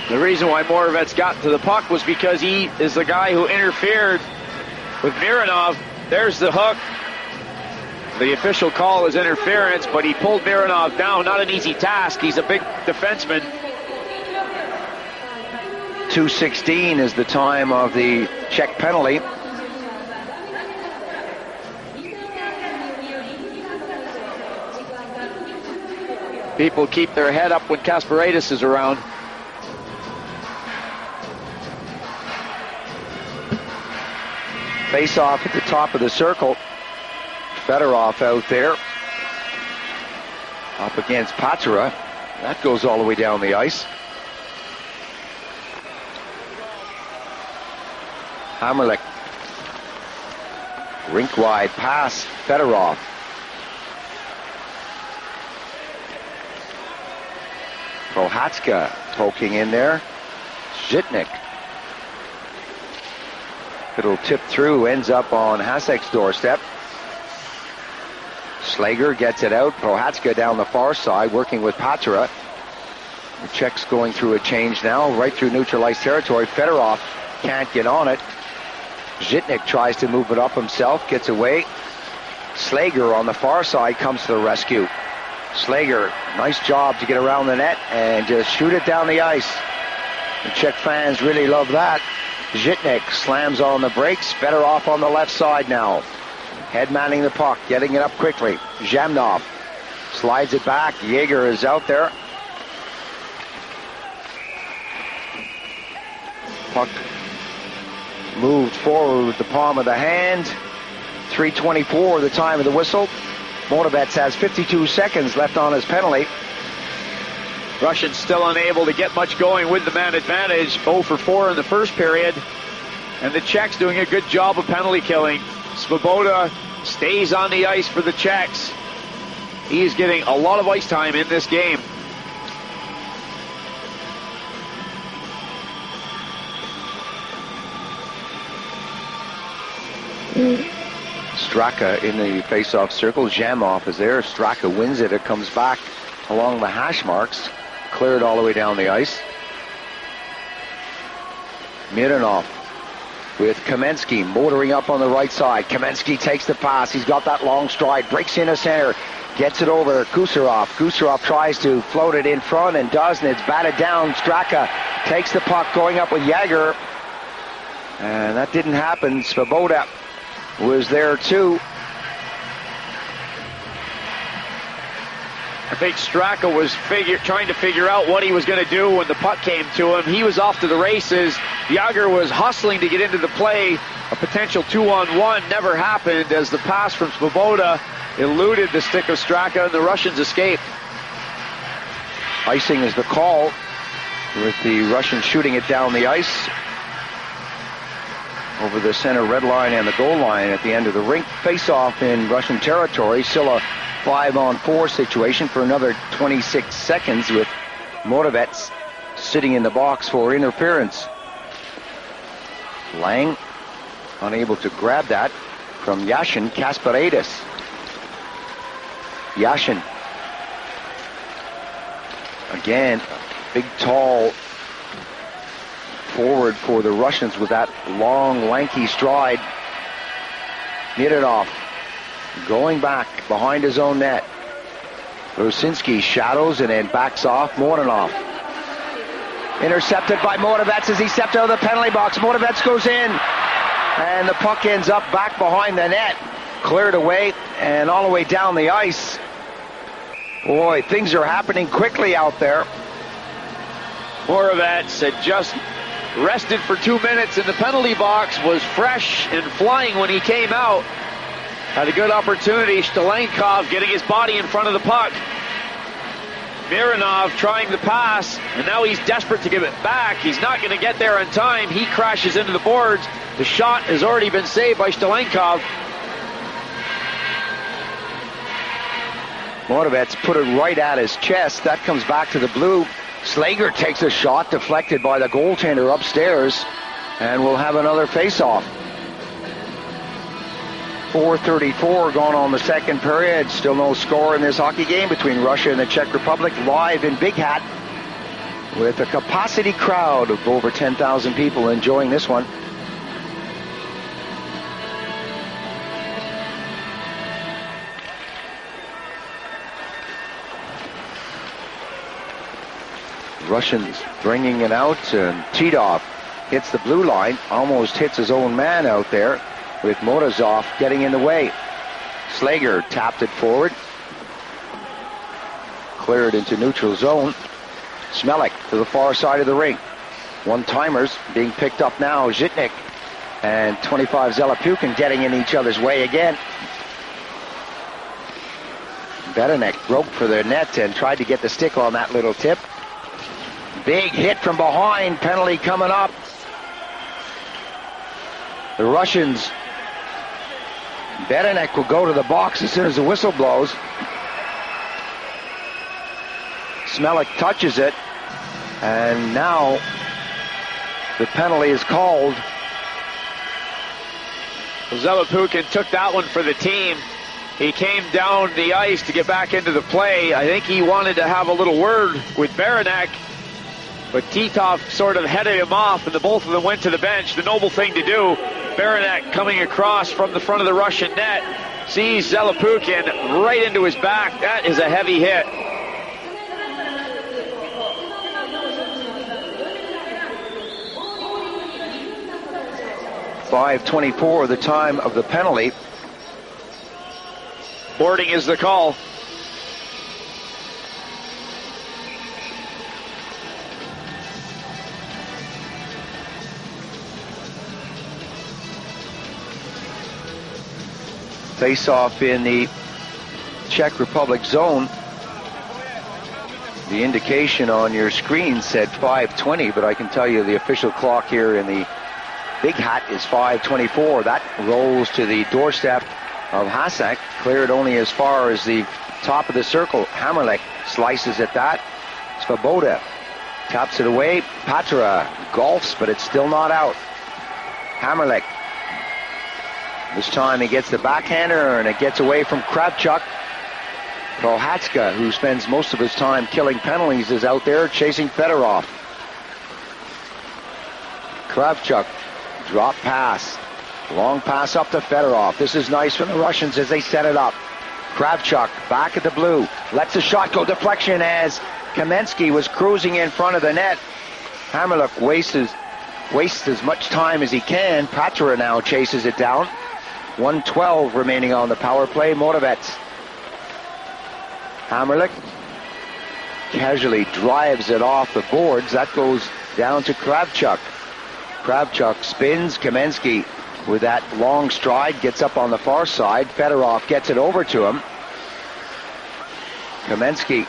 The reason why Moravets got to the puck was because he is the guy who interfered with Mironov. There's the hook. The official call is interference, but he pulled Mironov down. Not an easy task. He's a big defenseman. 2:16 is the time of the Czech penalty. People keep their head up when Kasparidis is around. Face off at the top of the circle. Fedorov out there. Up against Patera. That goes all the way down the ice. Hammerlich. Rink wide pass. Fedorov. Prohatska poking in there. Zhitnik. It'll tip through, ends up on Hasek's doorstep. Slager gets it out. Prohatska down the far side, working with Patera. The Czechs going through a change now, right through neutralized territory. Fedorov can't get on it. Zhitnik tries to move it up himself, gets away. Slager on the far side comes to the rescue. Slager, nice job to get around the net and just shoot it down the ice. The Czech fans really love that. Zhitnik slams on the brakes. Fedorov on the left side now. Head manning the puck, getting it up quickly. Zhamnov slides it back. Jaeger is out there. Puck moved forward with the palm of the hand. 3:24 the time of the whistle. Moravets has 52 seconds left on his penalty. Russians still unable to get much going with the man advantage. 0 for 4 in the first period. And the Czechs doing a good job of penalty killing. Svoboda stays on the ice for the Czechs. He is getting a lot of ice time in this game. Straka in the face-off circle. Zhamnov is there. Straka wins it. It comes back along the hash marks. Cleared all the way down the ice. Mironov with Kamensky motoring up on the right side. Kamensky takes the pass. He's got that long stride. Breaks into center. Gets it over Kucherov. Kucherov tries to float it in front and does, and it's batted down. Straka takes the puck going up with Jaeger. And that didn't happen. Svoboda was there too. I think Straka was trying to figure out what he was going to do when the puck came to him. He was off to the races. Jaeger was hustling to get into the play. A potential 2-on-1 never happened as the pass from Svoboda eluded the stick of Straka, and the Russians escaped. Icing is the call, with the Russians shooting it down the ice over the center red line and the goal line at the end of the rink. Face-off in Russian territory. Silla 5-on-4 situation for another 26 seconds with Moravec sitting in the box for interference. Lang unable to grab that from Yashin Kasparidis. Yashin. Again, big, tall forward for the Russians with that long, lanky stride. Mironov going back behind his own net. Rusinski shadows and then backs off. Moronov. Intercepted by Moravec as he stepped out of the penalty box. Moravec goes in. And the puck ends up back behind the net. Cleared away and all the way down the ice. Boy, things are happening quickly out there. Moravec had just rested for 2 minutes in the penalty box, was fresh and flying when he came out. Had a good opportunity. Stalenkov getting his body in front of the puck. Mironov trying the pass, and now he's desperate to give it back. He's not going to get there in time. He crashes into the boards. The shot has already been saved by Stalenkov. Moravec put it right at his chest. That comes back to the blue. Slager takes a shot deflected by the goaltender upstairs, and we'll have another face-off. 4:34 gone on the second period. Still no score in this hockey game between Russia and the Czech Republic. Live in Big Hat with a capacity crowd of over 10,000 people enjoying this one. Russians bringing it out, and Titov hits the blue line, almost hits his own man out there, with Morozov getting in the way. Slager tapped it forward. Cleared into neutral zone. Smelik to the far side of the rink. One-timers being picked up now. Zhitnik and 25 Zelepukin getting in each other's way again. Beranek broke for the net and tried to get the stick on that little tip. Big hit from behind. Penalty coming up. The Russians. Beranek will go to the box as soon as the whistle blows. Smelik touches it. And now the penalty is called. Zelepukin took that one for the team. He came down the ice to get back into the play. I think he wanted to have a little word with Beranek, but Titov sort of headed him off, and the both of them went to the bench. The noble thing to do. Beranek coming across from the front of the Russian net, sees Zelepukin right into his back. That is a heavy hit. .524 the time of the penalty. Boarding is the call. Face-off in the Czech Republic zone. The indication on your screen said 5:20, but I can tell you the official clock here in the Big Hat is 5:24. That rolls to the doorstep of Hasek, cleared only as far as the top of the circle. Hammerlick slices at that. Svoboda taps it away. Patra golfs, but it's still not out. Hammerlick. This time he gets the backhander, and it gets away from Kravchuk. Prohatska, who spends most of his time killing penalties, is out there chasing Fedorov. Kravchuk, drop pass. Long pass up to Fedorov. This is nice from the Russians as they set it up. Kravchuk back at the blue. Lets the shot go. Deflection as Kamensky was cruising in front of the net. Hammerlick wastes as much time as he can. Patra now chases it down. 1:12 remaining on the power play. Moravec. Hammerlick casually drives it off the boards. That goes down to Kravchuk. Kravchuk spins. Kamensky with that long stride gets up on the far side. Fedorov gets it over to him. Kamensky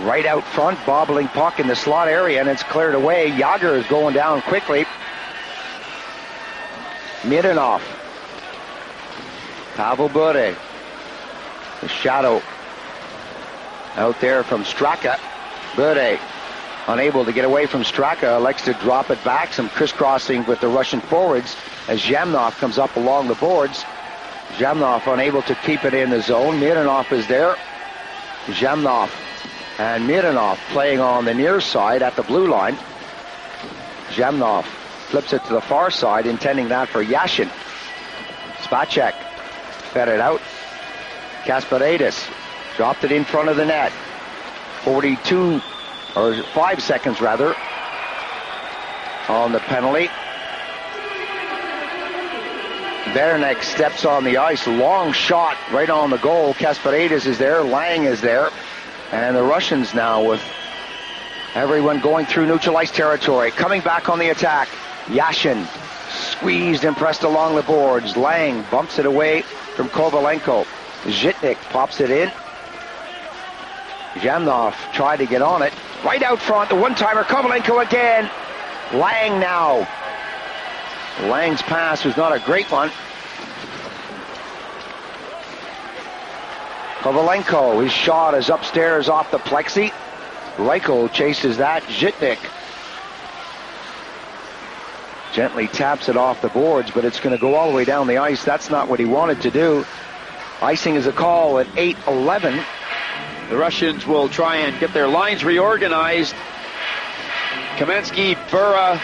right out front, bobbling puck in the slot area, and it's cleared away. Yager is going down quickly. Mironov. Pavel Bure. The shadow out there from Straka. Bure unable to get away from Straka, likes to drop it back. Some crisscrossing with the Russian forwards as Zhamnov comes up along the boards. Zhamnov unable to keep it in the zone. Mironov is there. Zhamnov and Mironov playing on the near side at the blue line. Zhamnov flips it to the far side, intending that for Yashin. Spacek fed it out. Kasparidis dropped it in front of the net. 42, or 5 seconds rather, on the penalty. Beranek steps on the ice. Long shot right on the goal. Kasparidis is there. Lang is there. And the Russians now with everyone going through neutral ice territory. Coming back on the attack. Yashin squeezed and pressed along the boards. Lang bumps it away from Kovalenko. Zhitnik pops it in. Zhamnov tried to get on it. Right out front, the one-timer. Kovalenko again. Lang now. Lang's pass was not a great one. Kovalenko, his shot is upstairs off the plexi. Reichel chases that. Zhitnik gently taps it off the boards, but it's going to go all the way down the ice. That's not what he wanted to do. Icing is a call at 8:11. The Russians will try and get their lines reorganized. Kamensky, Bura,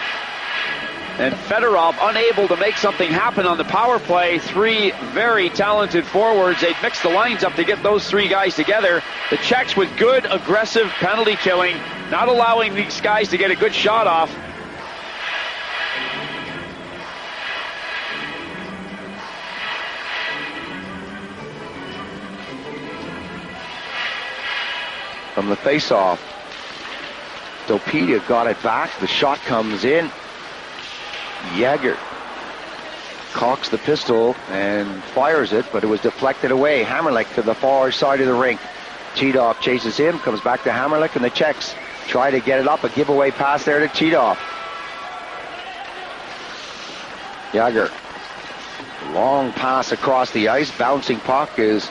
and Fedorov unable to make something happen on the power play. Three very talented forwards. They'd mix the lines up to get those three guys together. The Czechs with good, aggressive penalty killing, not allowing these guys to get a good shot off. From the face-off, Dopita got it back. The shot comes in. Jagger cocks the pistol and fires it, but it was deflected away. Hammerlick to the far side of the rink. Titov chases him, comes back to Hammerlick, and the Czechs try to get it up. A giveaway pass there to Titov. Jagger. Long pass across the ice. Bouncing puck is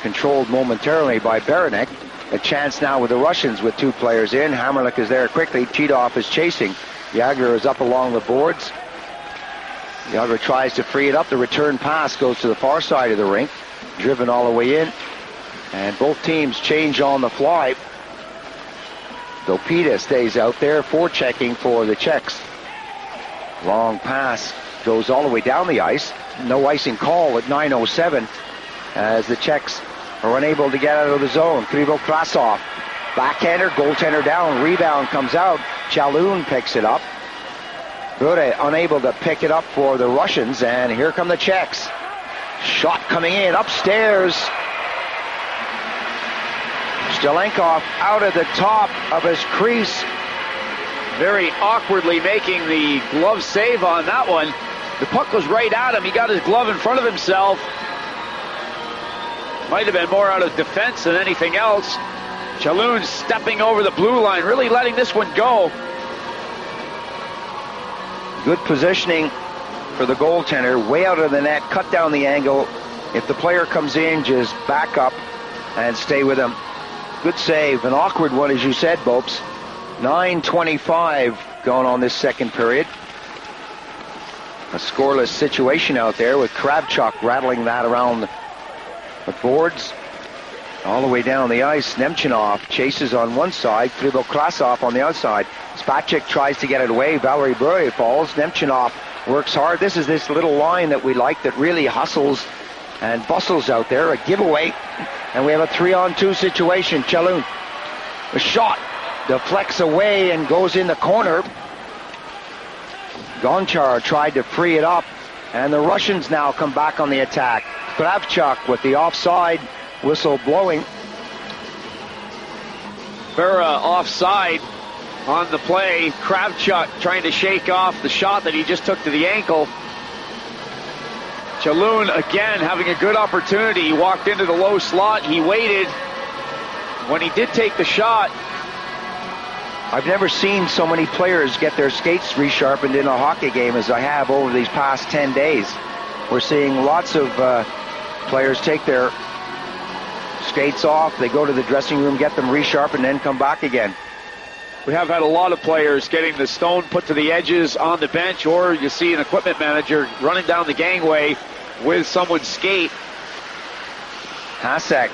controlled momentarily by Beranek. A chance now with the Russians with two players in. Hammerlick is there quickly. Titov is chasing. Jagger is up along the boards. Jagger tries to free it up. The return pass goes to the far side of the rink. Driven all the way in. And both teams change on the fly. Dopita stays out there, forechecking for the Czechs. Long pass goes all the way down the ice. No icing call at 9:07 as the Czechs are unable to get out of the zone. Krivo Krasov, backhander, goaltender down, rebound comes out. Chaloun picks it up. Bure unable to pick it up for the Russians, and here come the Czechs. Shot coming in upstairs. Stelenkov out of the top of his crease. Very awkwardly making the glove save on that one. The puck was right at him. He got his glove in front of himself. Might have been more out of defense than anything else. Chaloun stepping over the blue line, really letting this one go. Good positioning for the goaltender, way out of the net, cut down the angle. If the player comes in, just back up and stay with him. Good save, an awkward one as you said, Bopes. 9:25 going on this second period. A scoreless situation out there with Kravchuk rattling that around the boards. All the way down the ice, Nemchinov chases on one side, Krivo Krasov on the outside. Spacek tries to get it away, Valery Bure falls, Nemchinov works hard. This is this little line that we like that really hustles and bustles out there. A giveaway, and we have a 3-on-2 situation. Chaloun, a shot, deflects away and goes in the corner. Gonchar tried to free it up, and the Russians now come back on the attack. Kravchuk with the offside whistle blowing. Bura offside on the play. Kravchuk trying to shake off the shot that he just took to the ankle. Chaloun again having a good opportunity. He walked into the low slot. He waited. When he did take the shot, I've never seen so many players get their skates resharpened in a hockey game as I have over these past 10 days. We're seeing lots of players take their skates off. They go to the dressing room, get them resharpened, and then come back again. We have had a lot of players getting the stone put to the edges on the bench, or you see an equipment manager running down the gangway with someone's skate. Hasek,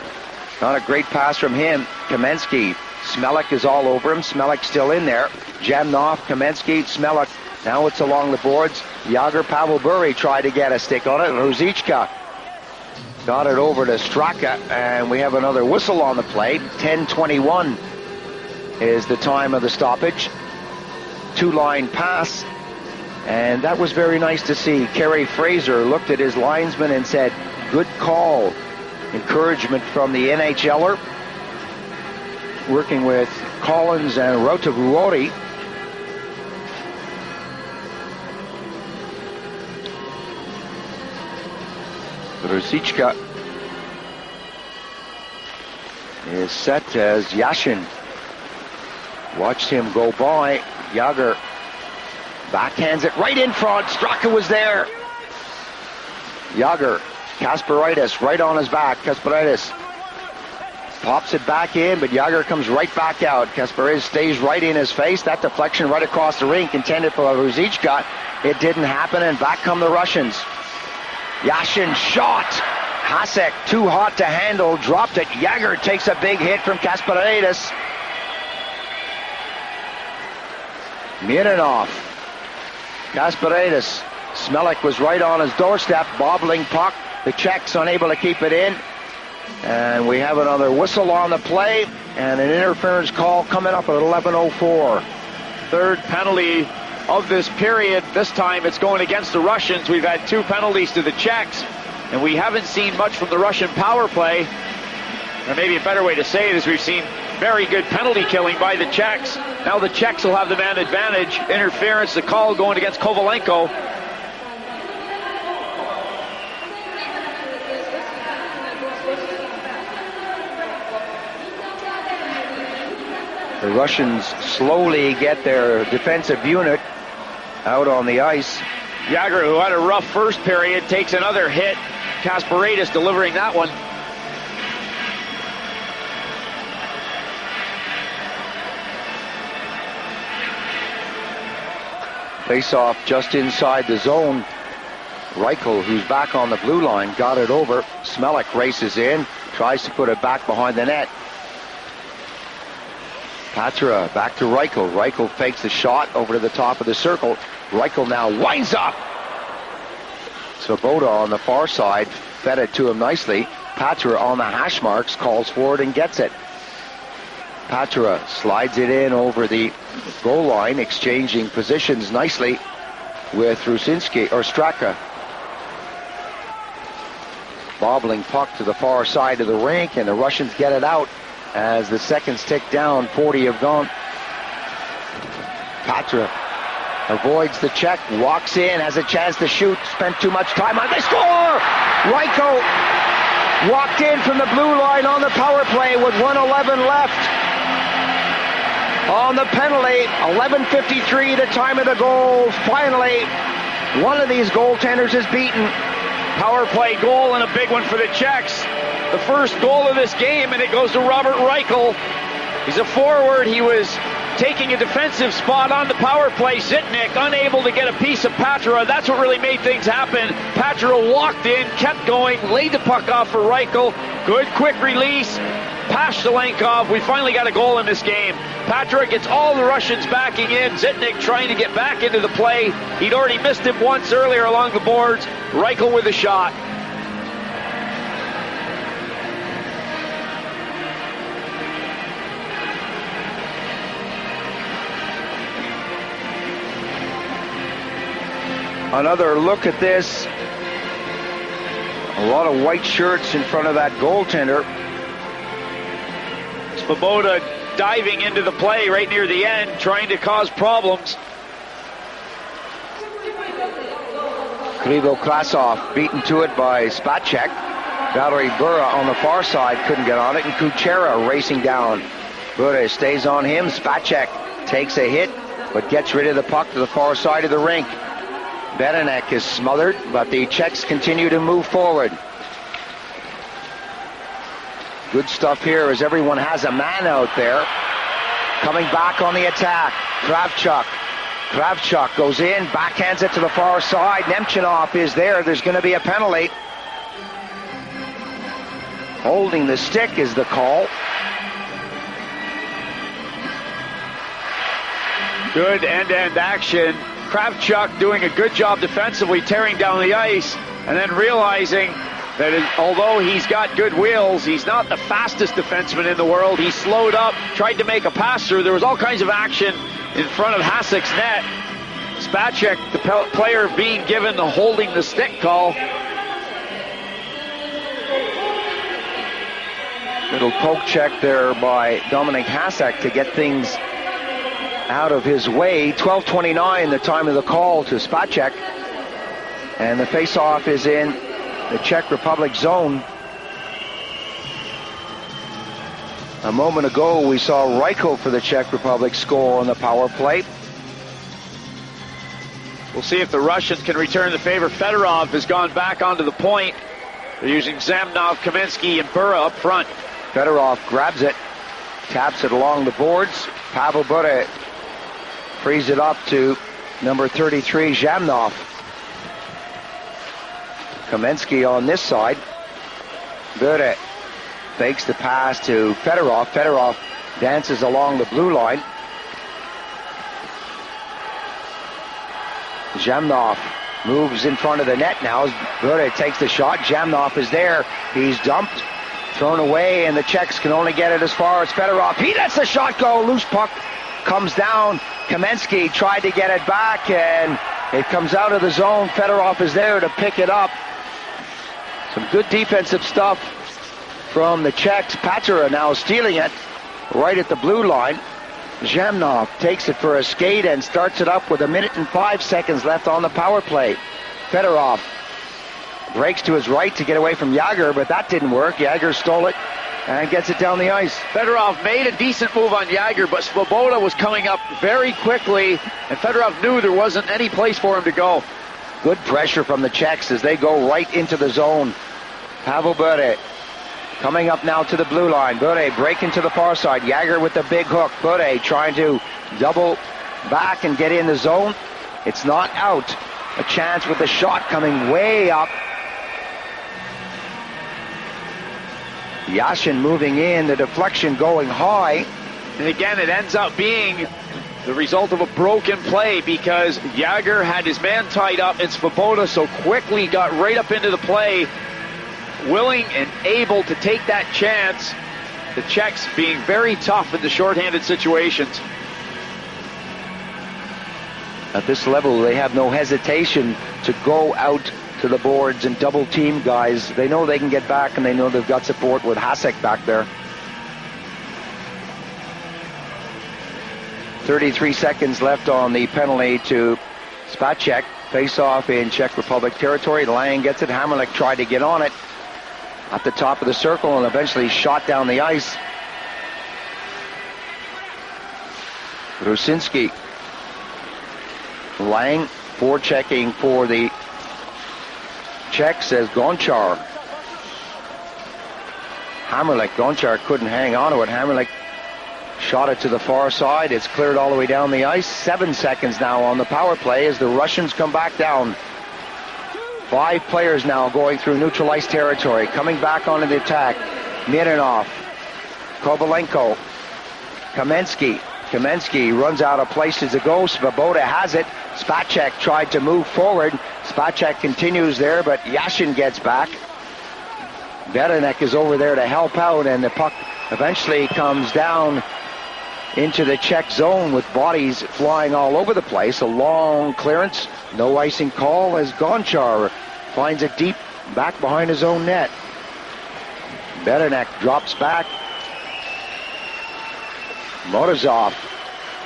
not a great pass from him. Kamensky, Smelik is all over him. Smelik still in there. Jamnov, Kamensky, Smelik. Now it's along the boards. Yager, Pavel Bure tried to get a stick on it. Ruzicka got it over to Straka, and we have another whistle on the play. 10:21 is the time of the stoppage. Two-line pass, and that was very nice to see. Kerry Fraser looked at his linesman and said, good call. Encouragement from the NHLer, working with Collins and Rotavuori. Ruzicka is set as Yashin. Watched him go by. Yager backhands it right in front. Straka was there. Yager, Kasparaitis right on his back. Kasparaitis pops it back in, but Yager comes right back out. Kasparaitis stays right in his face. That deflection right across the rink intended for Ruzicka. It didn't happen, and back come the Russians. Yashin shot. Hasek too hot to handle, dropped it. Yager takes a big hit from Kasparaitis. Mironov, Kasparaitis. Smelik was right on his doorstep, bobbling puck. The Czechs unable to keep it in. And we have another whistle on the play, and an interference call coming up at 11:04. Third penalty of this period. This time it's going against the Russians. We've had 2 penalties to the Czechs, and we haven't seen much from the Russian power play. Or maybe a better way to say it is we've seen very good penalty killing by the Czechs. Now the Czechs will have the man advantage. Interference, the call going against Kovalenko. The Russians slowly get their defensive unit out on the ice. Yager, who had a rough first period, takes another hit. Kasparaitis delivering that one. Face-off just inside the zone. Reichel, who's back on the blue line, got it over. Smelik races in, tries to put it back behind the net. Patra back to Reichel. Reichel fakes the shot over to the top of the circle. Reichel now winds up. Svoboda on the far side fed it to him nicely. Patra on the hash marks, calls for it and gets it. Patra slides it in over the goal line, exchanging positions nicely with Rusinski or Straka. Bobbling puck to the far side of the rink, and the Russians get it out as the seconds tick down. 40 have gone. Patra avoids the check, walks in, has a chance to shoot, spent too much time on it. They score! Reichel walked in from the blue line on the power play with 1:11 left. On the penalty, 11:53 the time of the goal. Finally, one of these goaltenders is beaten. Power play goal, and a big one for the Czechs. The first goal of this game, and it goes to Robert Reichel. He's a forward. He was taking a defensive spot on the power play. Zitnik unable to get a piece of Patra. That's what really made things happen. Patra walked in, kept going, laid the puck off for Reichel. Good quick release. Pashtolenkov. We finally got a goal in this game. Patra gets all the Russians backing in. Zitnik trying to get back into the play. He'd already missed him once earlier along the boards. Reichel with a shot. Another look at this. A lot of white shirts in front of that goaltender. Svoboda diving into the play right near the end, trying to cause problems. Krivo-Krasov beaten to it by Spacek. Valery Bura on the far side couldn't get on it, and Kuchera racing down. Bura stays on him. Spacek takes a hit, but gets rid of the puck to the far side of the rink. Berenek is smothered, but the Czechs continue to move forward. Good stuff here as everyone has a man out there. Coming back on the attack, Kravchuk. Kravchuk goes in, backhands it to the far side. Nemchinov is there. There's going to be a penalty. Holding the stick is the call. Good end-to-end action. Kravchuk doing a good job defensively, tearing down the ice, and then realizing that although he's got good wheels, he's not the fastest defenseman in the world. He slowed up, tried to make a pass through. There was all kinds of action in front of Hasek's net. Spacek, the player, being given the holding the stick call. Little poke check there by Dominic Hasek to get things out of his way. 12:29, the time of the call to Spacek. And the face-off is in the Czech Republic zone. A moment ago, we saw Reichel for the Czech Republic score on the power play. We'll see if the Russians can return the favor. Fedorov has gone back onto the point. They're using Zamnov, Kaminsky, and Bura up front. Fedorov grabs it, taps it along the boards. Pavel Bure frees it up to number 33, Zamnov. Kaminsky on this side. Bure fakes the pass to Fedorov. Fedorov dances along the blue line. Zamnov moves in front of the net now. Bure takes the shot. Zamnov is there. He's dumped, thrown away, and the Czechs can only get it as far as Fedorov. He lets the shot go. Loose puck comes down. Kaminsky tried to get it back, and it comes out of the zone. Fedorov is there to pick it up. Some good defensive stuff from the Czechs. Patera now stealing it right at the blue line. Zamnov takes it for a skate and starts it up with 1 minute and 5 seconds left on the power play. Fedorov breaks to his right to get away from Jagr, but that didn't work. Jagr stole it and gets it down the ice. Fedorov made a decent move on Jagr, but Svoboda was coming up very quickly, and Fedorov knew there wasn't any place for him to go. Good pressure from the Czechs as they go right into the zone. Pavel Bure coming up now to the blue line. Bure breaking to the far side. Jagr with the big hook. Bure trying to double back and get in the zone. It's not out. A chance with the shot coming way up. Yashin moving in, the deflection going high. And again, it ends up being the result of a broken play because Jagr had his man tied up and Svoboda so quickly got right up into the play, willing and able to take that chance. The Czechs being very tough in the shorthanded situations. At this level, they have no hesitation to go out to the boards and double team guys. They know they can get back, and they know they've got support with Hasek back there. 33 seconds left on the penalty to Spacek. Face-off in Czech Republic territory. Lang gets it. Hamrlik tried to get on it at the top of the circle and eventually shot down the ice. Rusinski. Lang forechecking for the Czechs as Gonchar. Hamrlik. Gonchar couldn't hang on to it. Hamrlik shot it to the far side. It's cleared all the way down the ice. 7 seconds now on the power play as the Russians come back down. 5 players now going through neutral ice territory. Coming back onto the attack. Mironov. Kovalenko. Kaminsky. Kaminsky runs out of places to go. Svoboda has it. Spacek tried to move forward. Spacek continues there, but Yashin gets back. Beranek is over there to help out, and the puck eventually comes down into the Czech zone with bodies flying all over the place. A long clearance, no icing call as Gonchar finds it deep back behind his own net. Beranek drops back. Morozov,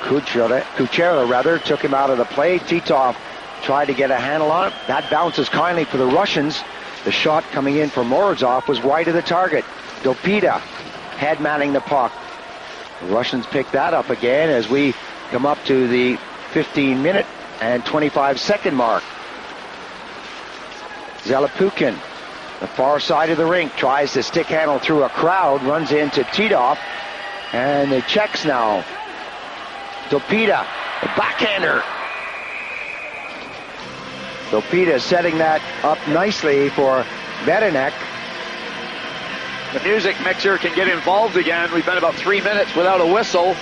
Kuchera took him out of the play. Titov tried to get a handle on it. That bounces kindly for the Russians. The shot coming in for Morozov was wide of the target. Dopita head manning the puck. The Russians pick that up again as we come up to the 15-minute and 25-second mark. Zelepukin The far side of the rink, tries to stick handle through a crowd, runs into Titov, and the Czechs now. Topita, the backhander. Topita setting that up nicely for Berenek. The music mixer can get involved again. We've been about 3 minutes without a whistle.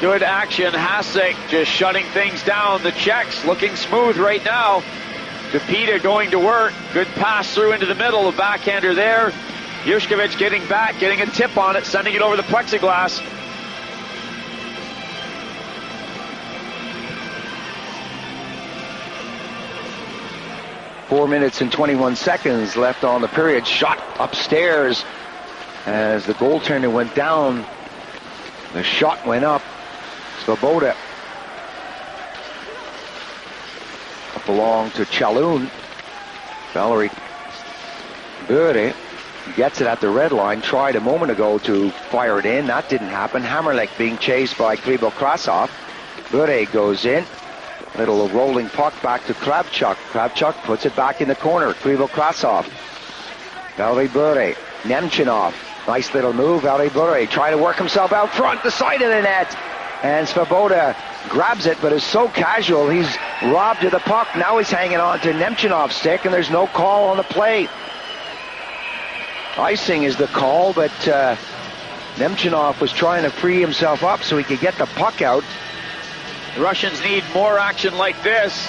Good action. Hasek just shutting things down. The Czechs looking smooth right now. Topita going to work. Good pass through into the middle. The backhander there. Yushkovich getting back, getting a tip on it, sending it over the plexiglass. Four minutes and 21 seconds left on the period. Shot upstairs as the goaltender went down. The shot went up. Svoboda. Up along to Chaloun. Valerie Bure gets it at the red line. Tried a moment ago to fire it in. That didn't happen. Hammerlich being chased by Krivo-Krasov. Bure goes in. Little rolling puck back to Kravchuk. Kravchuk puts it back in the corner. Krivo-Krasov. Valerie Bure. Nemchinov. Nice little move. Valerie Bure trying to work himself out front, the side of the net. And Svoboda grabs it, but is so casual. He's robbed of the puck. Now he's hanging on to Nemchinov's stick, and there's no call on the play. Icing is the call, but Nemchinov was trying to free himself up so he could get the puck out. The Russians need more action like this.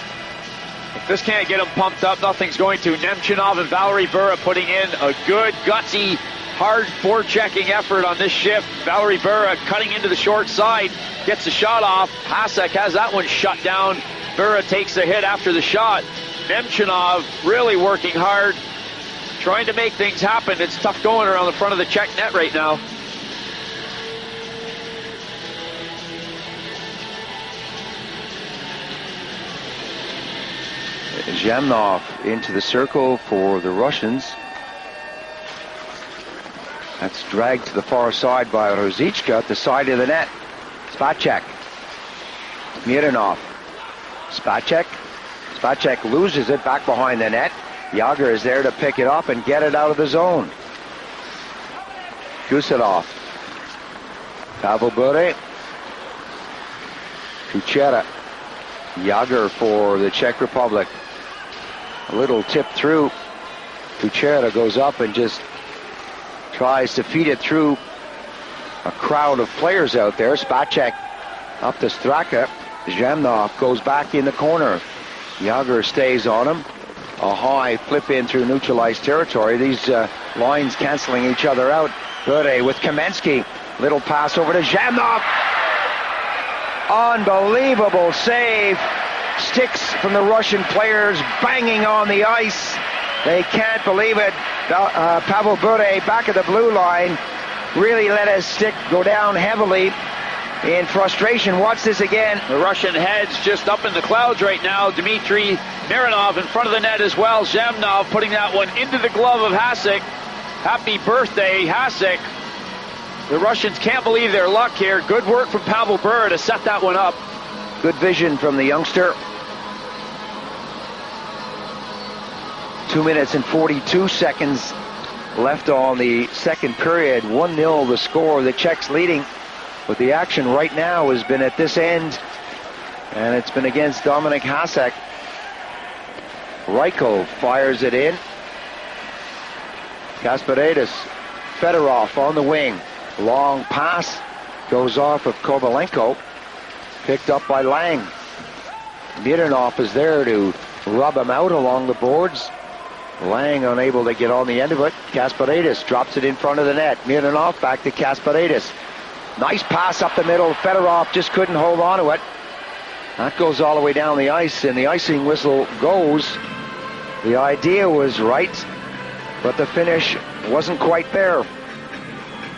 If this can't get them pumped up, nothing's going to. Nemchinov and Valerie Bure putting in a good, gutsy, hard forechecking effort on this shift. Valerie Bure cutting into the short side, gets the shot off. Hasek has that one shut down. Bure takes the hit after the shot. Nemchinov really working hard, trying to make things happen. It's tough going around the front of the Czech net right now. Zhamnov into the circle for the Russians. That's dragged to the far side by Rosichka at the side of the net. Spacek. Mironov. Spacek. Spacek loses it back behind the net. Yager is there to pick it up and get it out of the zone. Gusadov. Pavel Bure. Kuchera. Yager for the Czech Republic. A little tip through. Kuchera goes up and just tries to feed it through a crowd of players out there. Spacek up to Straka. Zhamnov goes back in the corner. Yager stays on him. A high flip in through neutralized territory. These lines canceling each other out. Bure with Kamensky. Little pass over to Zhamnov. Unbelievable save. Sticks from the Russian players banging on the ice. They can't believe it. Pavel Bure back at the blue line really let his stick go down heavily in frustration. Watch this again. The Russian head's just up in the clouds right now. Dmitry Mironov in front of the net as well. Zhamnov putting that one into the glove of Hasek. Happy birthday, Hasek. The Russians can't believe their luck here. Good work from Pavel Bure to set that one up. Good vision from the youngster. 2 minutes and 42 seconds left on the second period. 1-0 the score. The Czechs leading. But the action right now has been at this end. And it's been against Dominik Hasek. Reichel fires it in. Kasparidis. Fedorov on the wing. Long pass goes off of Kovalenko. Picked up by Lang. Mironov is there to rub him out along the boards. Lang unable to get on the end of it. Kasparidis drops it in front of the net. Mironov back to Kasparidis. Nice pass up the middle. Fedorov just couldn't hold on to it. That goes all the way down the ice, and the icing whistle goes. The idea was right, but the finish wasn't quite there.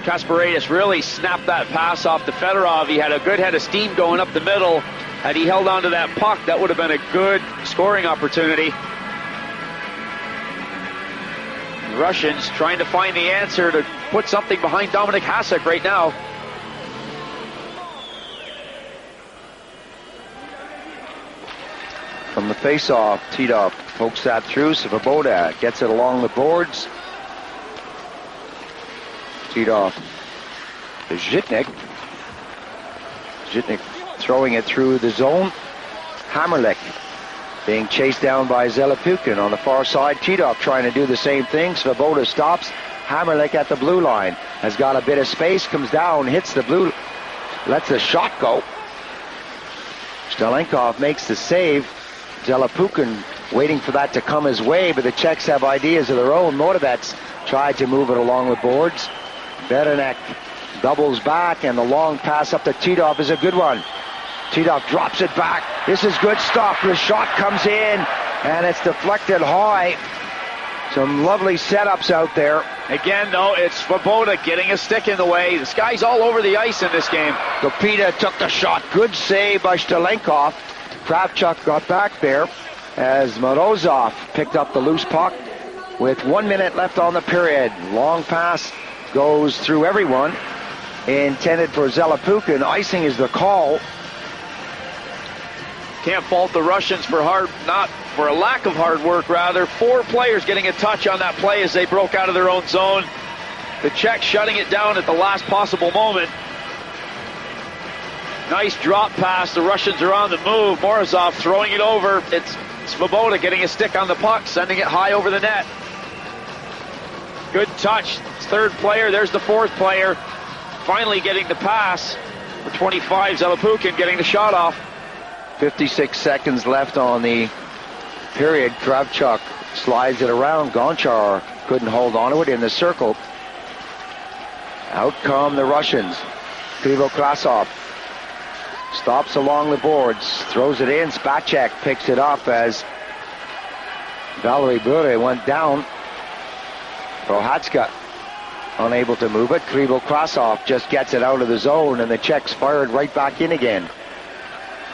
Kasparidis really snapped that pass off to Fedorov. He had a good head of steam going up the middle. Had he held on to that puck, that would have been a good scoring opportunity. The Russians trying to find the answer to put something behind Dominik Hasek right now. from the face-off. Titov pokes that through. Svoboda gets it along the boards. Titov to Zhitnik. Zhitnik throwing it through the zone. Hammerlich being chased down by Zelepukin on the far side. Titov trying to do the same thing. Svoboda stops. Hammerlich at the blue line. Has got a bit of space. Comes down. Hits the blue. Lets the shot go. Stelenkov makes the save. Zelepukin waiting for that to come his way, but the Czechs have ideas of their own. Moravets tried to move it along the boards. Berenek doubles back, and the long pass up to Titov is a good one. Titov drops it back. This is good stuff. The shot comes in, and it's deflected high. Some lovely setups out there. Again, though, it's Svoboda getting a stick in the way. This guy's all over the ice in this game. Kopita took the shot. Good save by Stelenkov. Kravchuk got back there as Morozov picked up the loose puck with 1 minute left on the period. Long pass goes through everyone. Intended for Zelepukin. Icing is the call. Can't fault the Russians for for a lack of hard work, rather. 4 players getting a touch on that play as they broke out of their own zone. The Czechs shutting it down at the last possible moment. Nice drop pass. The Russians are on the move. Morozov throwing it over. It's Svoboda getting a stick on the puck, sending it high over the net. Good touch. Third player. There's the fourth player. Finally getting the pass. For 25, Zelepukin getting the shot off. 56 seconds left on the period. Kravchuk slides it around. Gonchar couldn't hold on to it in the circle. Out come the Russians. Krivokrasov stops along the boards, throws it in. Spacek picks it up as Valery Bure went down. Prohatska unable to move it. Krivokrasov just gets it out of the zone, and the Czechs fired right back in again.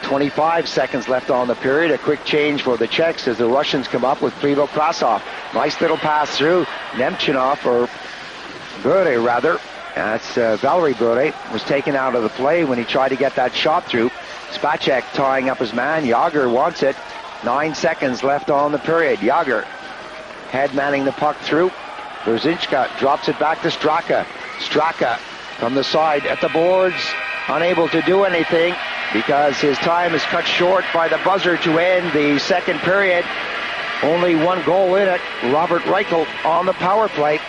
25 seconds left on the period. A quick change for the Czechs as the Russians come up with Krivokrasov. Nice little pass through. Nemchinov, or Bure rather. That's Valery Bure was taken out of the play when he tried to get that shot through. Spacek tying up his man. Yager wants it. 9 seconds left on the period. Yager head manning the puck through. Brzezinska drops it back to Straka. Straka from the side at the boards, unable to do anything because his time is cut short by the buzzer to end the second period. Only 1 goal in it. Robert Reichel on the power play.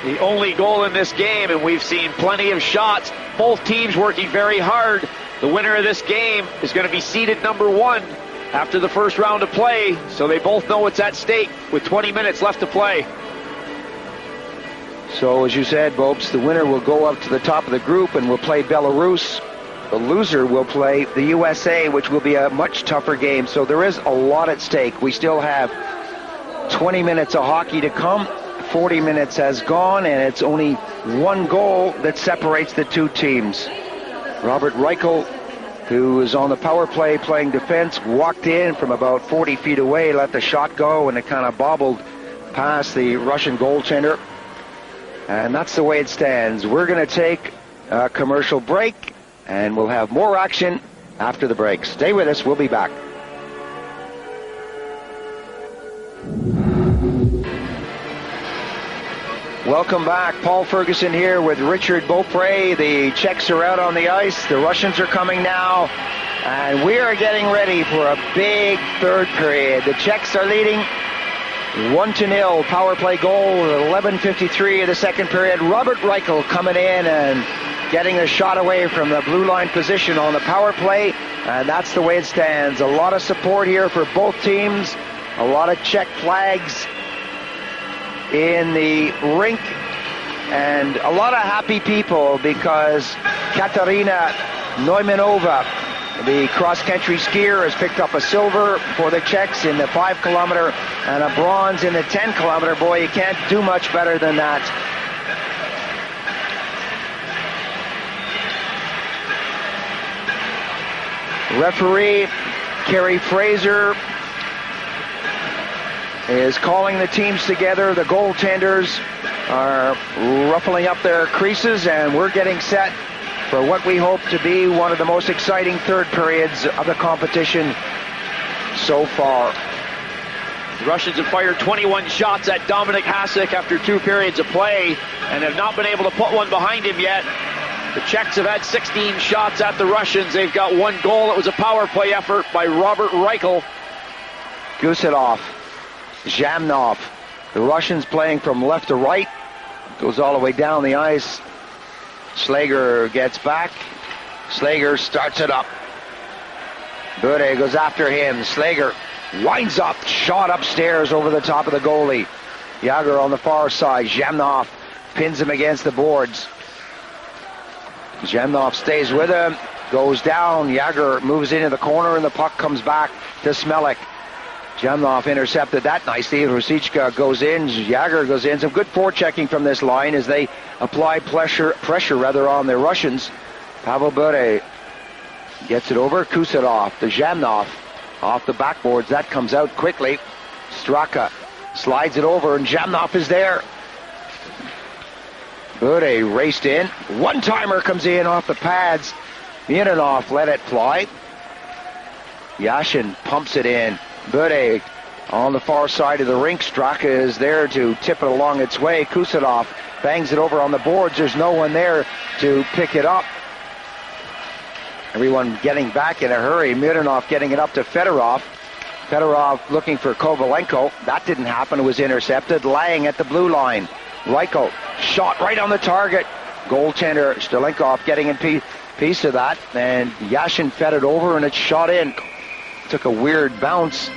The only goal in this game, and we've seen plenty of shots. Both teams working very hard. The winner of this game is going to be seeded number 1 after the first round of play, so they both know it's at stake with 20 minutes left to play. So, as you said, Bopes, the winner will go up to the top of the group and will play Belarus. The loser will play the USA, which will be a much tougher game. So there is a lot at stake. We still have 20 minutes of hockey to come. 40 minutes has gone, and it's only 1 goal that separates the two teams. Robert Reichel, who is on the power play playing defense, walked in from about 40 feet away, let the shot go, and it kind of bobbled past the Russian goaltender. And that's the way it stands. We're going to take a commercial break, and we'll have more action after the break. Stay with us. We'll be back. Welcome back. Paul Ferguson here with Richard Beaupre. The Czechs are out on the ice. The Russians are coming now. And we are getting ready for a big third period. The Czechs are leading 1-0. Power play goal at 11:53 of the second period. Robert Reichel coming in and getting a shot away from the blue line position on the power play. And that's the way it stands. A lot of support here for both teams. A lot of Czech flags in the rink, and a lot of happy people because Katarina Neumanova, the cross-country skier, has picked up a silver for the Czechs in the 5-kilometer and a bronze in the 10-kilometer. Boy, you can't do much better than that. Referee Kerry Fraser is calling the teams together. The goaltenders are ruffling up their creases, and we're getting set for what we hope to be one of the most exciting third periods of the competition. so far. The Russians have fired 21 shots at Dominik Hasek after 2 periods of play and have not been able to put one behind him yet. The Czechs have had 16 shots at the Russians. They've got 1 goal. It was a power play effort by Robert Reichel. Gusetov, Zhamnov. The Russians playing from left to right. Goes all the way down the ice. Slager gets back. Slager starts it up. Bude goes after him. Slager winds up, shot upstairs over the top of the goalie. Jagr on the far side. Zhamnov pins him against the boards. Zhamnov stays with him, goes down. Jagr moves into the corner, and the puck comes back to Smelik. Zhamnov intercepted that nicely. Rosichka goes in. Jagr goes in. Some good forechecking from this line as they apply pressure on the Russians. Pavel Bure gets it over. Kuserov to Zhamnov. Off the backboards. That comes out quickly. Straka slides it over, and Zhamnov is there. Bure raced in. One-timer comes in off the pads. Mironov let it fly. Yashin pumps it in. Bure on the far side of the rink. Straka is there to tip it along its way. Kuserov bangs it over on the boards. There's no one there to pick it up. Everyone getting back in a hurry. Mironov getting it up to Fedorov. Fedorov looking for Kovalenko. That didn't happen. It was intercepted. Lang at the blue line. Reichel shot right on the target. Goaltender Stelenkov getting in piece of that. And Yashin fed it over, and it shot in. Took a weird bounce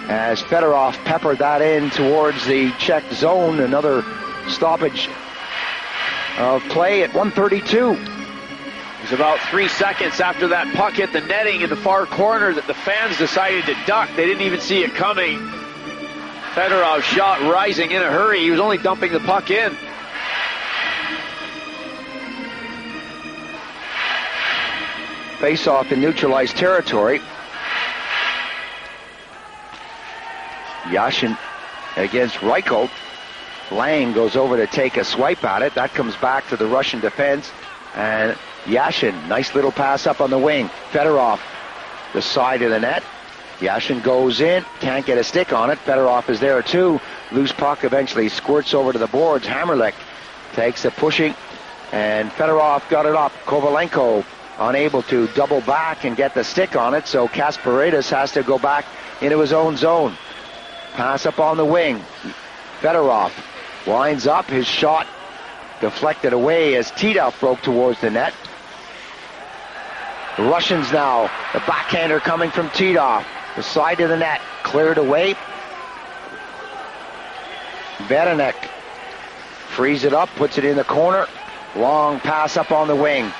as Fedorov peppered that in towards the Czech zone. Another stoppage of play at 1:32. It was about 3 seconds after that puck hit the netting in the far corner that the fans decided to duck. They didn't even see it coming. Fedorov shot rising in a hurry. He was only dumping the puck in. Face-off in neutralized territory. Yashin against Reichel. Lang goes over to take a swipe at it. That comes back to the Russian defense. And Yashin, nice little pass up on the wing. Fedorov, the side of the net. Yashin goes in, can't get a stick on it. Fedorov is there too. Loose puck eventually squirts over to the boards. Hammerlick takes a pushing, and Fedorov got it up. Kovalenko unable to double back and get the stick on it, so Kasparidis has to go back into his own zone. Pass up on the wing. Fedorov winds up. His shot deflected away as Titov broke towards the net. The Russians now, the backhander coming from Titov. The side of the net, cleared away. Beranek frees it up, puts it in the corner. Long pass up on the wing.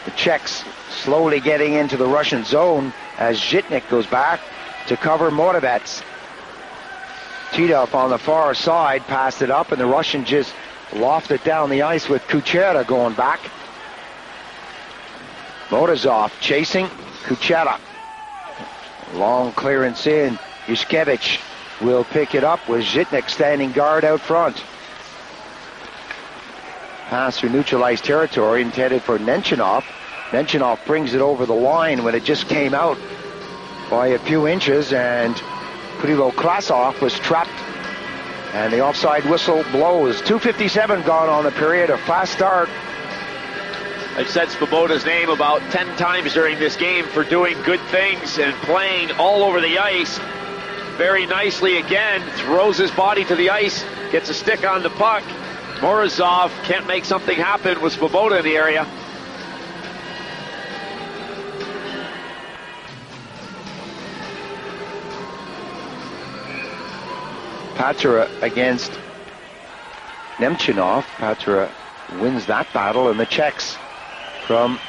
The Czechs slowly getting into the Russian zone as Zhitnik goes back to cover Moravets. Titov on the far side passed it up, and the Russian just lofted it down the ice with Kuchera going back. Morozov chasing Kuchera. Long clearance in. Yushkevich will pick it up with Zhitnik standing guard out front. Pass through neutralized territory intended for Nemchinov. Nemchinov brings it over the line when it just came out by a few inches, and Krivo Krasov was trapped, and the offside whistle blows. 2:57 gone on the period. A fast start. I've said Svoboda's name about 10 times during this game for doing good things and playing all over the ice very nicely again. Throws his body to the ice, gets a stick on the puck. Morozov can't make something happen with Svoboda in the area. Patra against Nemchinov. Patra wins that battle, and the Czechs from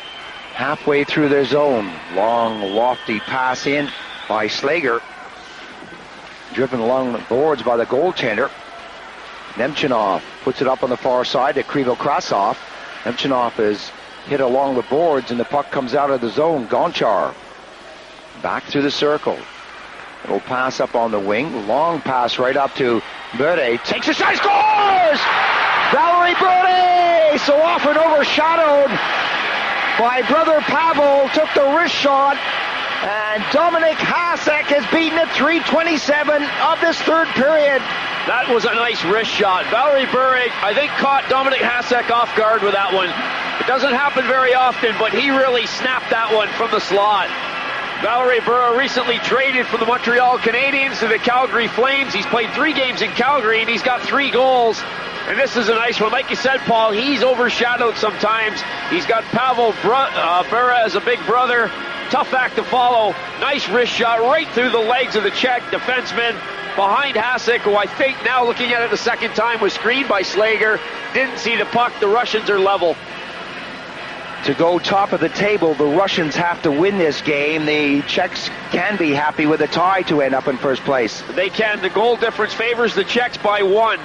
halfway through their zone. Long, lofty pass in by Slager. Driven along the boards by the goaltender. Nemchinov puts it up on the far side to Krivo Krasov. Nemchinov is hit along the boards, and the puck comes out of the zone. Gonchar back through the circle. Little pass up on the wing. Long pass right up to Bure. Takes a shot, scores! Valery Bure, so often overshadowed by brother Pavel, took the wrist shot And Dominik Hasek has beaten at 3:27 of this third period. That was a nice wrist shot. Valerie Burek, I think, caught Dominik Hasek off guard with that one. It doesn't happen very often, but he really snapped that one from the slot. Valerie Burek recently traded from the Montreal Canadiens to the Calgary Flames. He's played 3 games in Calgary, and he's got 3 goals. And this is a nice one. Like you said, Paul, he's overshadowed sometimes. He's got Pavel Bura as a big brother. Tough act to follow. Nice wrist shot right through the legs of the Czech defenseman behind Hasek, who I think now looking at it the second time was screened by Slager. Didn't see the puck. The Russians are level. To go top of the table, the Russians have to win this game. The Czechs can be happy with a tie to end up in first place. They can. The goal difference favors the Czechs by 1.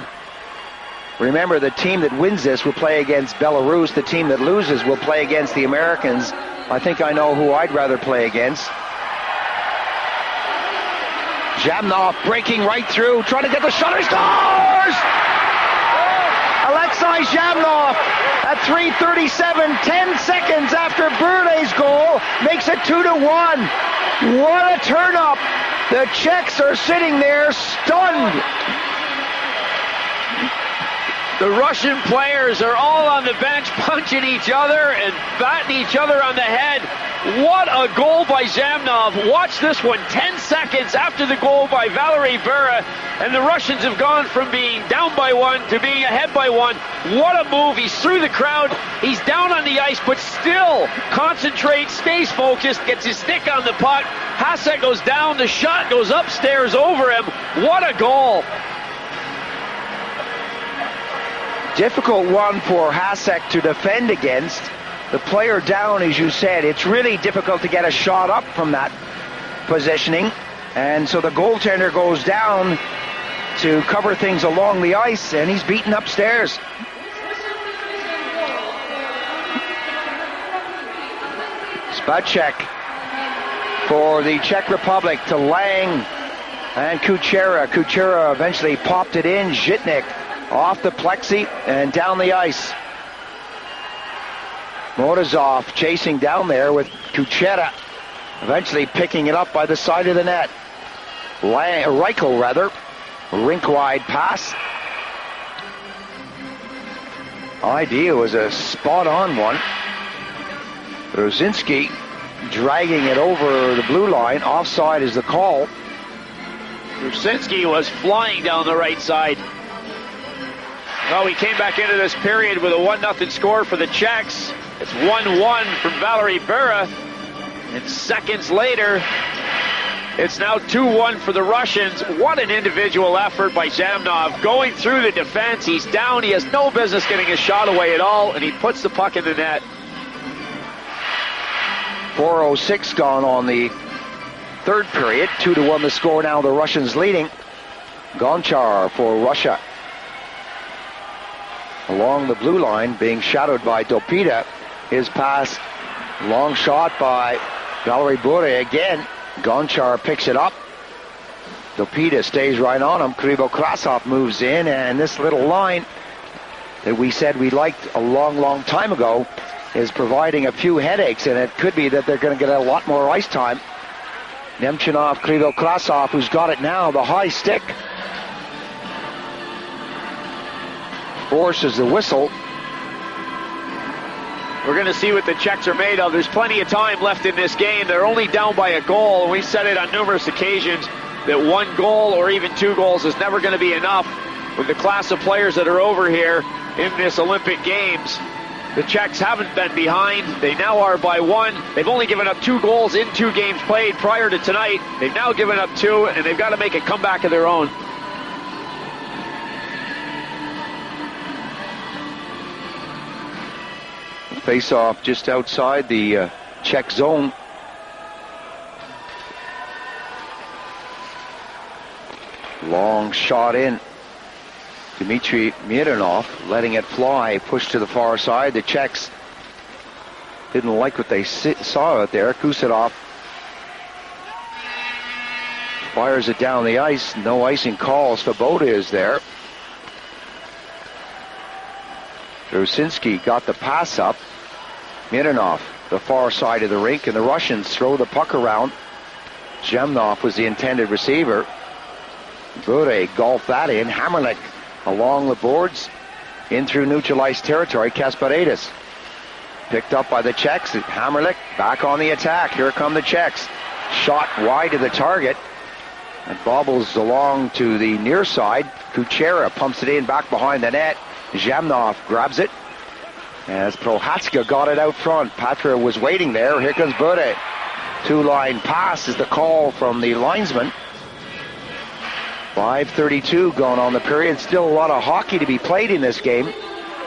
Remember, the team that wins this will play against Belarus. The team that loses will play against the Americans. I think I know who I'd rather play against. Zhamnov breaking right through, trying to get the shot. He scores! Alexei Zhamnov at 3:37, 10 seconds after Burley's goal, makes it 2-1. What a turn up. The Czechs are sitting there stunned. The Russian players are all on the bench punching each other and batting each other on the head. What a goal by Zhamnov. Watch this one. 10 seconds after the goal by Valerie Bura, and the Russians have gone from being down by 1 to being ahead by 1. What a move. He's through the crowd. He's down on the ice, but still concentrates, stays focused, gets his stick on the puck. Hasek goes down. The shot goes upstairs over him. What a goal. Difficult one for Hasek to defend against. The player down, as you said, it's really difficult to get a shot up from that positioning. And so the goaltender goes down to cover things along the ice, and he's beaten upstairs. Spacek for the Czech Republic to Lang and Kuchera. Kuchera eventually popped it in. Zhitnik off the plexi and down the ice. Morozov chasing down there with Kuchera, eventually picking it up by the side of the net. Reichel, rather, rink-wide pass. Idea was a spot-on one. Rosinski dragging it over the blue line. Offside is the call. Rosinski was flying down the right side. Well, we came back into this period with a 1-0 score for the Czechs. It's 1-1 from Valerie Bura. And seconds later, it's now 2-1 for the Russians. What an individual effort by Zhamnov. Going through the defense, he's down. He has no business getting his shot away at all, and he puts the puck in the net. 4:06 gone on the third period. 2-1 the score now. The Russians leading. Gonchar for Russia. Along the blue line, being shadowed by Dopita. His pass, long shot by Valerie Bure again. Gonchar picks it up. Dopita stays right on him. Krivo-Krasov moves in, and this little line that we said we liked a long time ago is providing a few headaches, and it could be that they're going to get a lot more ice time. Nemchinov, Krivo-Krasov, who's got it now, the high stick. Forces the whistle. We're going to see what the Czechs are made of. There's plenty of time left in this game. They're only down by a goal, and we've said it on numerous occasions that 1 goal or even 2 goals is never going to be enough with the class of players that are over here in this Olympic Games. The Czechs haven't been behind. They now are by 1. They've only given up 2 goals in 2 games played prior to tonight. They've now given up 2, and they've got to make a comeback of their own. Face-off just outside the Czech zone. Long shot in. Dmitry Mironov letting it fly, pushed to the far side. The Czechs didn't like what they saw out there. Kusadov fires it down the ice. No icing call. Svoboda is there. Rosinski got the pass up. Mironov, the far side of the rink, and the Russians throw the puck around. Zemnov was the intended receiver. Bure golfed that in. Hammerlick along the boards, in through neutral ice territory. Kasparidis picked up by the Czechs. Hammerlick back on the attack. Here come the Czechs. Shot wide of the target. It bobbles along to the near side. Kuchera pumps it in back behind the net. Zemnov grabs it as Prohatska got it out front. Patra was waiting there. Here comes Bure. Two-line pass is the call from the linesman. 5:32 going on the period. Still a lot of hockey to be played in this game.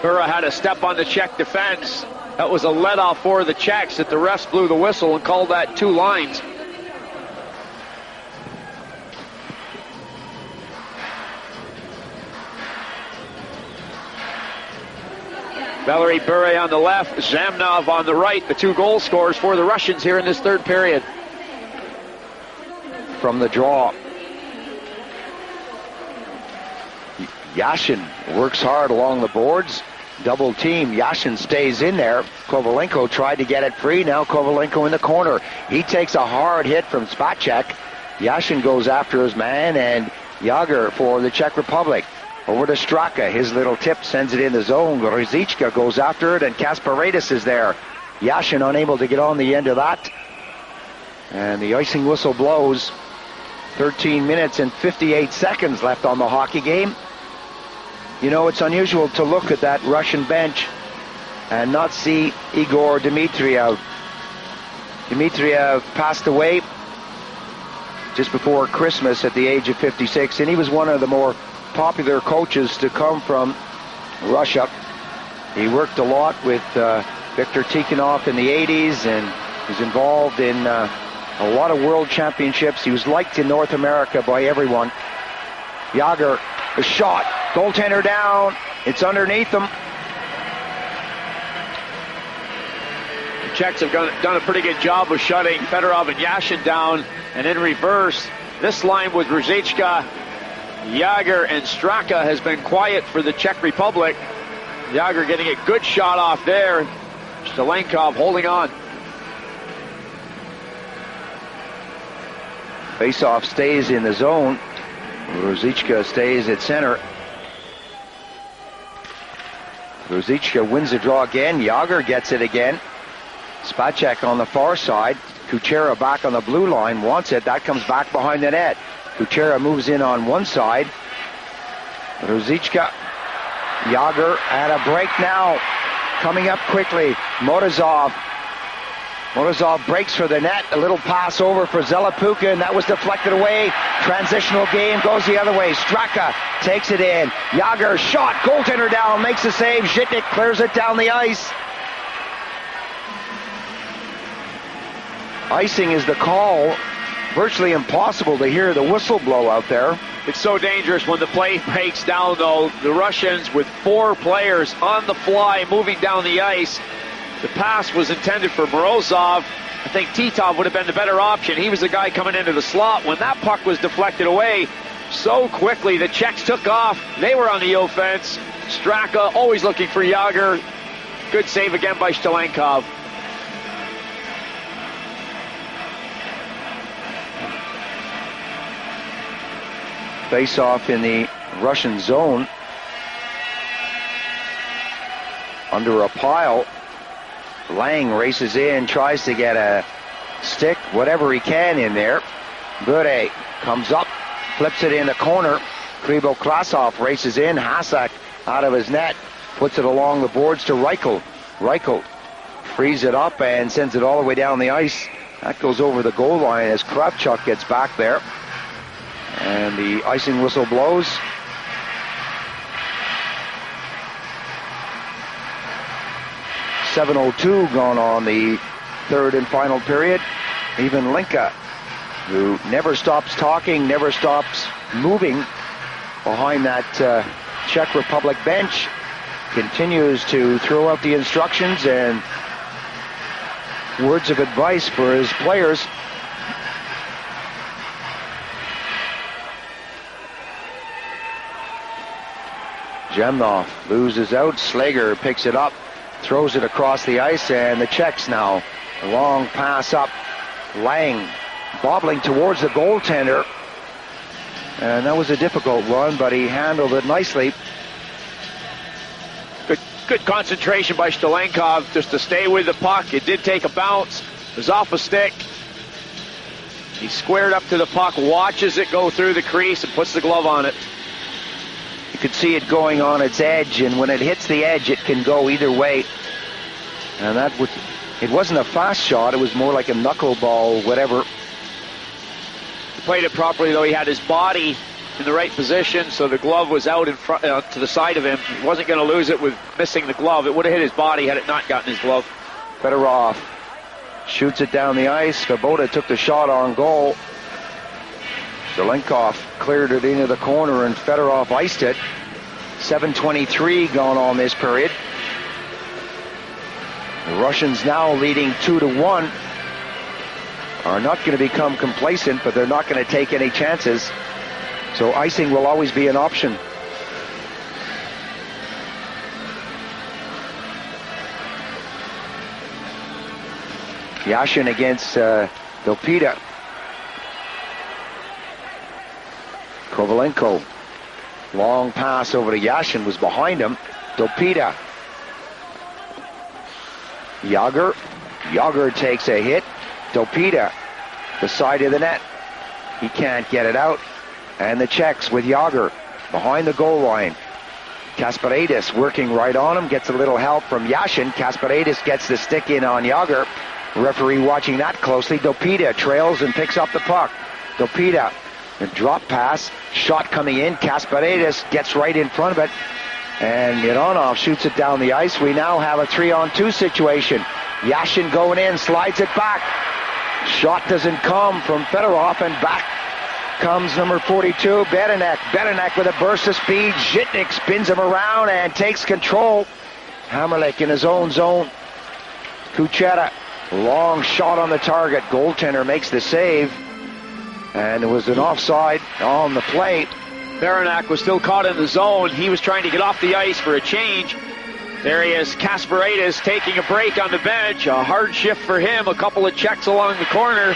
Bure had a step on the Czech defense. That was a let-off for the Czechs that the refs blew the whistle and called that 2 lines. Valery Bure on the left, Zemnov on the right, the 2 goal scorers for the Russians here in this third period. From the draw, Yashin works hard along the boards. Double team. Yashin stays in there. Kovalenko tried to get it free. Now Kovalenko in the corner. He takes a hard hit from Spacek. Yashin goes after his man, and Jágr for the Czech Republic. Over to Straka. His little tip sends it in the zone. Ruzicka goes after it, and Kasparidis is there. Yashin unable to get on the end of that. And the icing whistle blows. 13 minutes and 58 seconds left on the hockey game. You know, it's unusual to look at that Russian bench and not see Igor Dmitriev. Dmitriev passed away just before Christmas at the age of 56, and he was one of the more popular coaches to come from Russia. He worked a lot with Viktor Tikhonov in the 80s and was involved in a lot of world championships. He was liked in North America by everyone. Jágr, a shot, goaltender down, it's underneath him. The Czechs have done a pretty good job of shutting Fedorov and Yashin down, and in reverse, this line with Ruzicka, Jágr, and Straka has been quiet for the Czech Republic. Jágr getting a good shot off there. Stalenkov holding on. Faceoff stays in the zone. Ruzicka stays at center. Ruzicka wins the draw again. Jágr gets it again. Spacek on the far side. Kuchera back on the blue line. Wants it. That comes back behind the net. Kuchera moves in on one side. Ruzicka. Jágr at a break now. Coming up quickly. Morozov. Morozov breaks for the net. A little pass over for Zelepuka, and that was deflected away. Transitional game goes the other way. Straka takes it in. Jágr shot. Goaltender down. Makes the save. Zhitnik clears it down the ice. Icing is the call. Virtually impossible to hear the whistle blow out there. It's so dangerous when the play breaks down, though. The Russians with 4 players on the fly moving down the ice. The pass was intended for Morozov. I think Titov would have been the better option. He was the guy coming into the slot. When that puck was deflected away so quickly, the Czechs took off. They were on the offense. Straka always looking for Jágr. Good save again by Stalenkov. Face-off in the Russian zone. Under a pile. Lang races in, tries to get a stick, whatever he can in there. Bure comes up, flips it in the corner. Krivo-Krasov races in. Hasak out of his net, puts it along the boards to Reichel. Reichel frees it up and sends it all the way down the ice. That goes over the goal line as Kravchuk gets back there. And the icing whistle blows. .702 gone on the third and final period. Even Linka, who never stops talking, never stops moving behind that Czech Republic bench, continues to throw out the instructions and words of advice for his players. Zemnov loses out. Slager picks it up, throws it across the ice, and the Czechs now. A long pass up. Lang bobbling towards the goaltender. And that was a difficult one, but he handled it nicely. Good concentration by Stalenkov just to stay with the puck. It did take a bounce. It was off a stick. He squared up to the puck, watches it go through the crease, and puts the glove on it. You could see it going on its edge, and when it hits the edge, it can go either way. And it wasn't a fast shot. It was more like a knuckleball, whatever. He played it properly, though. He had his body in the right position, so the glove was out in front to the side of him. He wasn't going to lose it with missing the glove. It would have hit his body had it not gotten his glove. Fedorov shoots it down the ice. Svoboda took the shot on goal. Zelenkov cleared it into the corner, and Fedorov iced it. 7:23 gone on this period. The Russians now leading 2-1. Are not going to become complacent, but they're not going to take any chances. So icing will always be an option. Yashin against Dopita. Kovalenko. Long pass over to Yashin, was behind him. Dopita. Yager takes a hit. Dopita, the side of the net. He can't get it out. And the Czechs with Yager behind the goal line. Kasparidis working right on him, gets a little help from Yashin. Kasparidis gets the stick in on Yager. Referee watching that closely. Dopita trails and picks up the puck. Dopita, a drop pass, shot coming in. Kasparidis gets right in front of it. And Mironov shoots it down the ice. We now have a 3-on-2 situation. Yashin going in, slides it back. Shot doesn't come from Fedorov, and back comes number 42, Berenek. Berenek with a burst of speed. Zhitnik spins him around and takes control. Hamrlik in his own zone. Kuchera, long shot on the target. Goaltender makes the save. And it was an offside on the play. Berenek was still caught in the zone. He was trying to get off the ice for a change. There he is, Kasparidis taking a break on the bench. A hard shift for him. A couple of checks along the corner.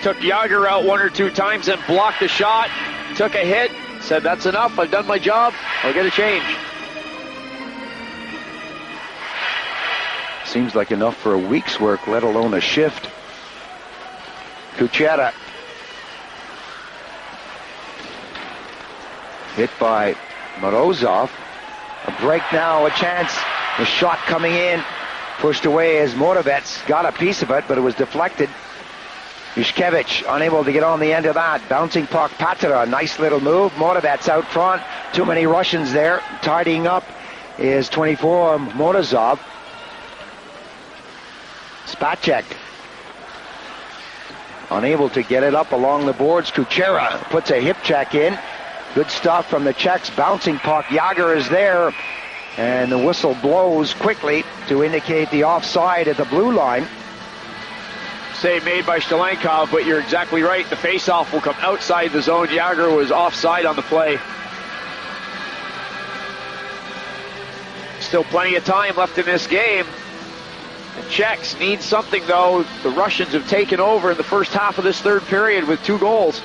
Took Yager out one or two times and blocked the shot. Took a hit. Said, that's enough. I've done my job. I'll get a change. Seems like enough for a week's work, let alone a shift. Kuchera. Hit by Morozov. A break now, a chance. The shot coming in. Pushed away as Moravets got a piece of it, but it was deflected. Yushkevich unable to get on the end of that. Bouncing puck, Patera. Nice little move. Moravets out front. Too many Russians there. Tidying up is 24, Morozov. Spacek. Unable to get it up along the boards. Kuchera puts a hip check in. Good stuff from the Czechs. Bouncing puck. Yager is there. And the whistle blows quickly to indicate the offside at the blue line. Save made by Stalenkov, but you're exactly right. The faceoff will come outside the zone. Yager was offside on the play. Still plenty of time left in this game. The Czechs need something, though. The Russians have taken over in the first half of this third period with 2 goals.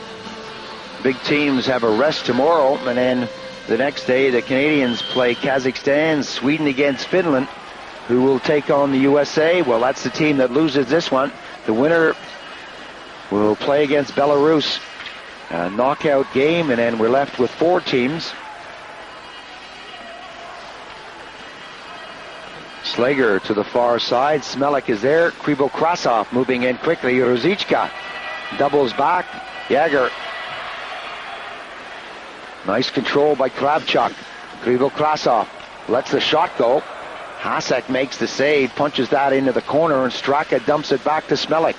Big teams have a rest tomorrow, and then the next day the Canadians play Kazakhstan, Sweden against Finland, who will take on the USA. Well, that's the team that loses this one. The winner will play against Belarus. A knockout game, and then we're left with 4 teams. Slager to the far side. Smelik is there. Krivo-Krasov moving in quickly. Ruzicka doubles back. Yager. Nice control by Kravchuk. Krivo-Krasov lets the shot go. Hasek makes the save, punches that into the corner, and Straka dumps it back to Smelik.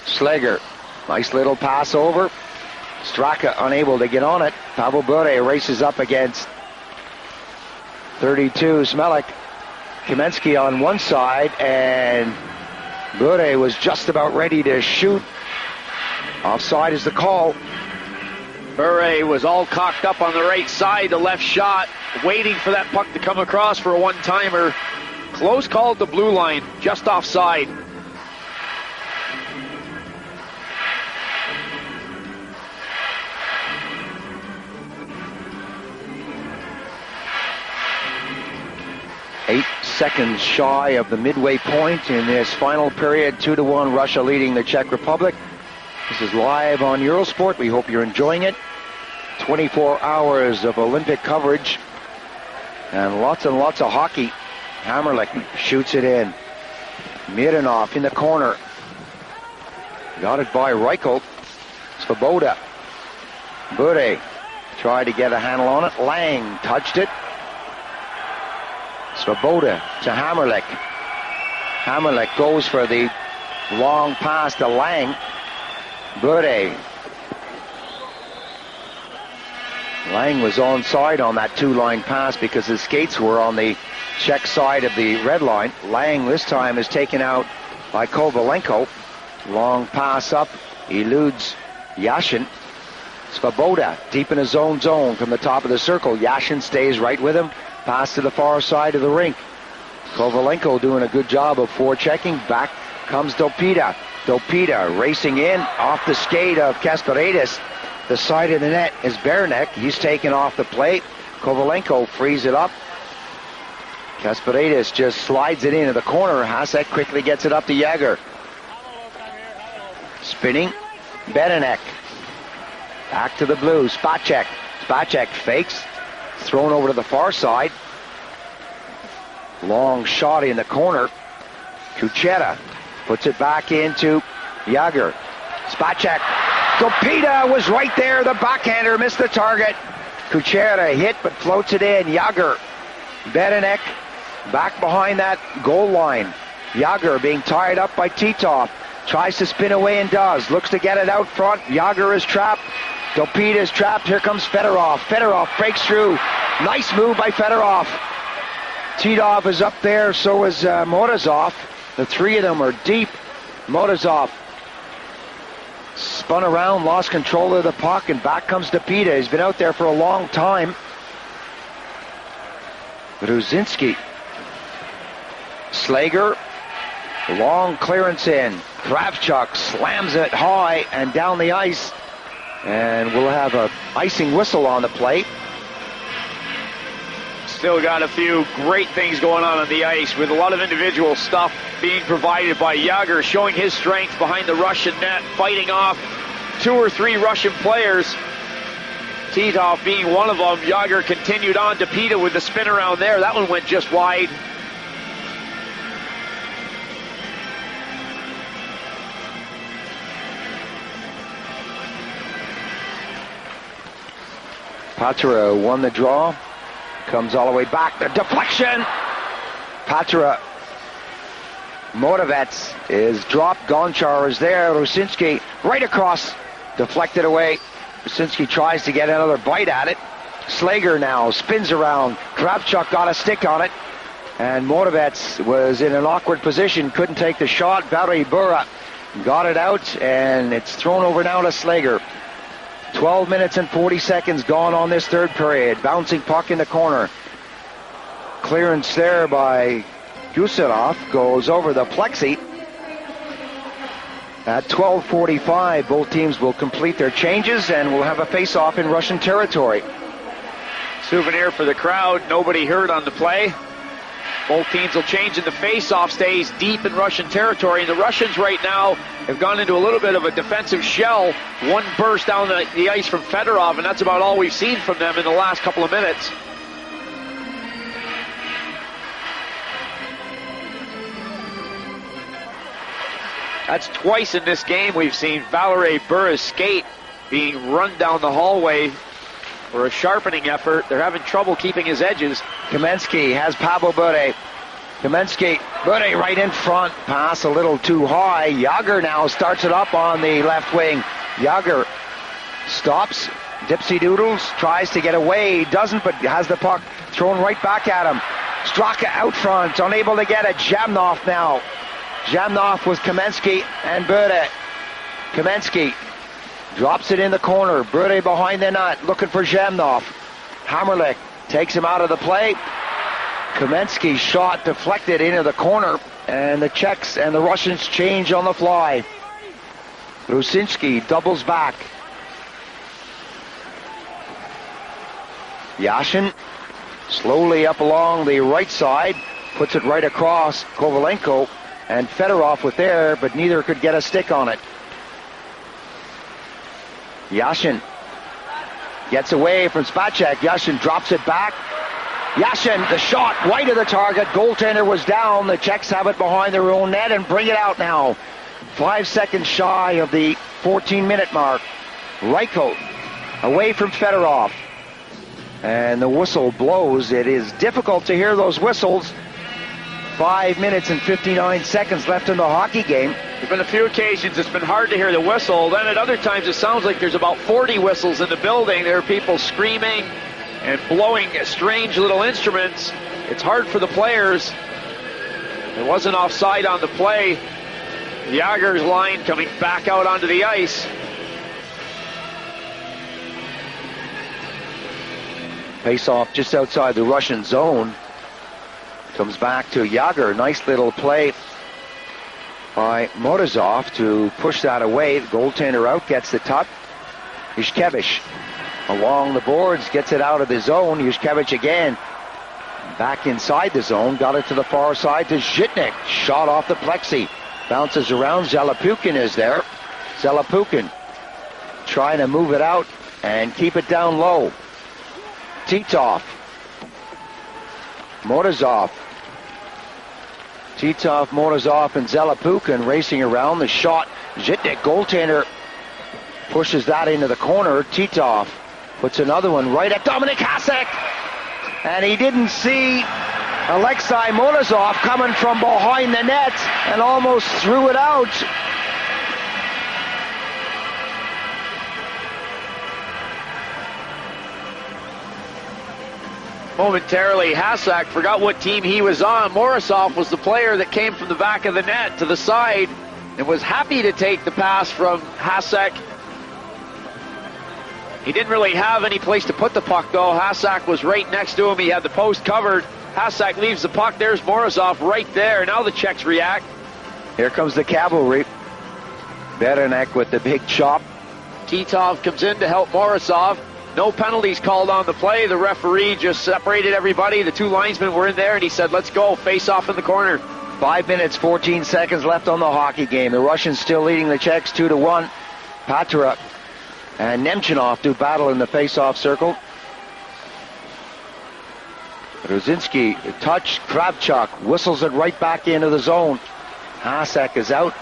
Slager, nice little pass over. Straka unable to get on it. Pavel Bure races up against 32 Smelik. Kamensky on one side, and Bure was just about ready to shoot. Offside is the call. Bure was all cocked up on the right side, the left shot, waiting for that puck to come across for a one-timer. Close call at the blue line, just offside. 8 seconds shy of the midway point in this final period. 2-1, Russia leading the Czech Republic. This is live on Eurosport. We hope you're enjoying it. 24 hours of Olympic coverage and lots of hockey. Hammerlich shoots it in. Mironov in the corner. Got it by Reichel. Svoboda. Bure tried to get a handle on it. Lang touched it. Svoboda to Hammerlich. Hammerlich goes for the long pass to Lang. Bure. Lang was onside on that two-line pass because his skates were on the Czech side of the red line. Lang this time is taken out by Kovalenko. Long pass up, eludes Yashin. Svoboda deep in his own zone from the top of the circle. Yashin stays right with him. Pass to the far side of the rink. Kovalenko doing a good job of forechecking. Back comes Dopita. Dopita racing in off the skate of Kasparidis. The side of the net is Bernek. He's taken off the plate. Kovalenko frees it up. Kasparidis just slides it into the corner. Hasek quickly gets it up to Jagr. Spinning. Berenek. Back to the blue. Spacek. Spacek fakes. Thrown over to the far side. Long shot in the corner. Kuchera puts it back into Jagr. Spacek. Dopita was right there. The backhander missed the target. Kuchera hit but floats it in. Jagr. Berenek back behind that goal line. Jagr being tied up by Titov. Tries to spin away and does. Looks to get it out front. Jagr is trapped. Dopita is trapped. Here comes Fedorov. Fedorov breaks through. Nice move by Fedorov. Titov is up there. So is Morozov. The three of them are deep. Morozov spun around, lost control of the puck, and back comes Dopita. He's been out there for a long time. Brzezinski. Slager. Long clearance in. Kravchuk slams it high and down the ice. And we'll have a icing whistle on the plate. Still got a few great things going on the ice with a lot of individual stuff being provided by Jagr, showing his strength behind the Russian net, fighting off 2 or 3 Russian players. Titov being one of them. Jagr continued on. Dopita with the spin around there. That one went just wide. Patra won the draw. Comes all the way back. The deflection. Patra. Moravets is dropped. Gonchar is there. Rusinski right across. Deflected away. Rusinski tries to get another bite at it. Slager now spins around. Kravchuk got a stick on it. And Moravets was in an awkward position. Couldn't take the shot. Valery Bura got it out. And it's thrown over now to Slager. 12 minutes and 40 seconds gone on this third period. Bouncing puck in the corner. Clearance there by Gusarov. Goes over the plexi. At 12:45, both teams will complete their changes and we'll have a face-off in Russian territory. Souvenir for the crowd. Nobody hurt on the play. Both teams will change, and the face-off stays deep in Russian territory. And the Russians right now have gone into a little bit of a defensive shell. One burst down the ice from Fedorov, and that's about all we've seen from them in the last couple of minutes. That's twice in this game we've seen Valery Bura's skate being run down the hallway for a sharpening effort. They're having trouble keeping his edges. Kamensky has Pavel Bure. Kamensky, Bure right in front. Pass a little too high. Jagr now starts it up on the left wing. Jagr stops. Dipsy Doodles tries to get away. Doesn't, but has the puck thrown right back at him. Straka out front, unable to get it. Jamnov now. Jamnov with Kamensky and Bure. Kamensky drops it in the corner. Bure behind the net, looking for Jamnov. Hammerlich takes him out of the play. Kamensky's shot deflected into the corner, and the Czechs and the Russians change on the fly. Rusinski doubles back. Yashin slowly up along the right side. puts it right across. Kovalenko and Fedorov with there, but neither could get a stick on it. Yashin gets away from Spacek. Yashin drops it back. Yashin, the shot, wide of the target. Goaltender was down. The Czechs have it behind their own net and bring it out now. 5 seconds shy of the 14-minute mark. Reichel away from Fedorov. And the whistle blows. It is difficult to hear those whistles. 5 minutes and 59 seconds left in the hockey game. There's been a few occasions it's been hard to hear the whistle. Then at other times it sounds like there's about 40 whistles in the building. There are people screaming and blowing strange little instruments. It's hard for the players. There wasn't offside on the play. Jager's line coming back out onto the ice. Face-off just outside the Russian zone. Comes back to Jager. Nice little play by Morozov to push that away. The goaltender out, gets the tuck. Yushkevich along the boards, gets it out of the zone. Yushkevich again. Back inside the zone, got it to the far side to Zhitnik. Shot off the plexi. Bounces around. Zalapukin is there. Zalapukin trying to move it out and keep it down low. Titov. Morozov. Titov, Morozov, and Zalapukin racing around. The shot. Zhitnik, goaltender, pushes that into the corner. Titov puts another one right at Dominik Hasek. And he didn't see Alexei Morozov coming from behind the net and almost threw it out. Momentarily, Hasek forgot what team he was on. Morozov was the player that came from the back of the net to the side and was happy to take the pass from Hasek. He didn't really have any place to put the puck, though. Hasek was right next to him. He had the post covered. Hasek leaves the puck. There's Morozov right there. Now the Czechs react. Here comes the cavalry. Berenek with the big chop. Titov comes in to help Morozov. No penalties called on the play. The referee just separated everybody. The two linesmen were in there, and he said, let's go. Face off in the corner. 5 minutes, 14 seconds left on the hockey game. The Russians still leading the Czechs 2-1. Patra and Nemchinov do battle in the face-off circle. Ruzinski, touch, Kravchuk whistles it right back into the zone. Hasek is out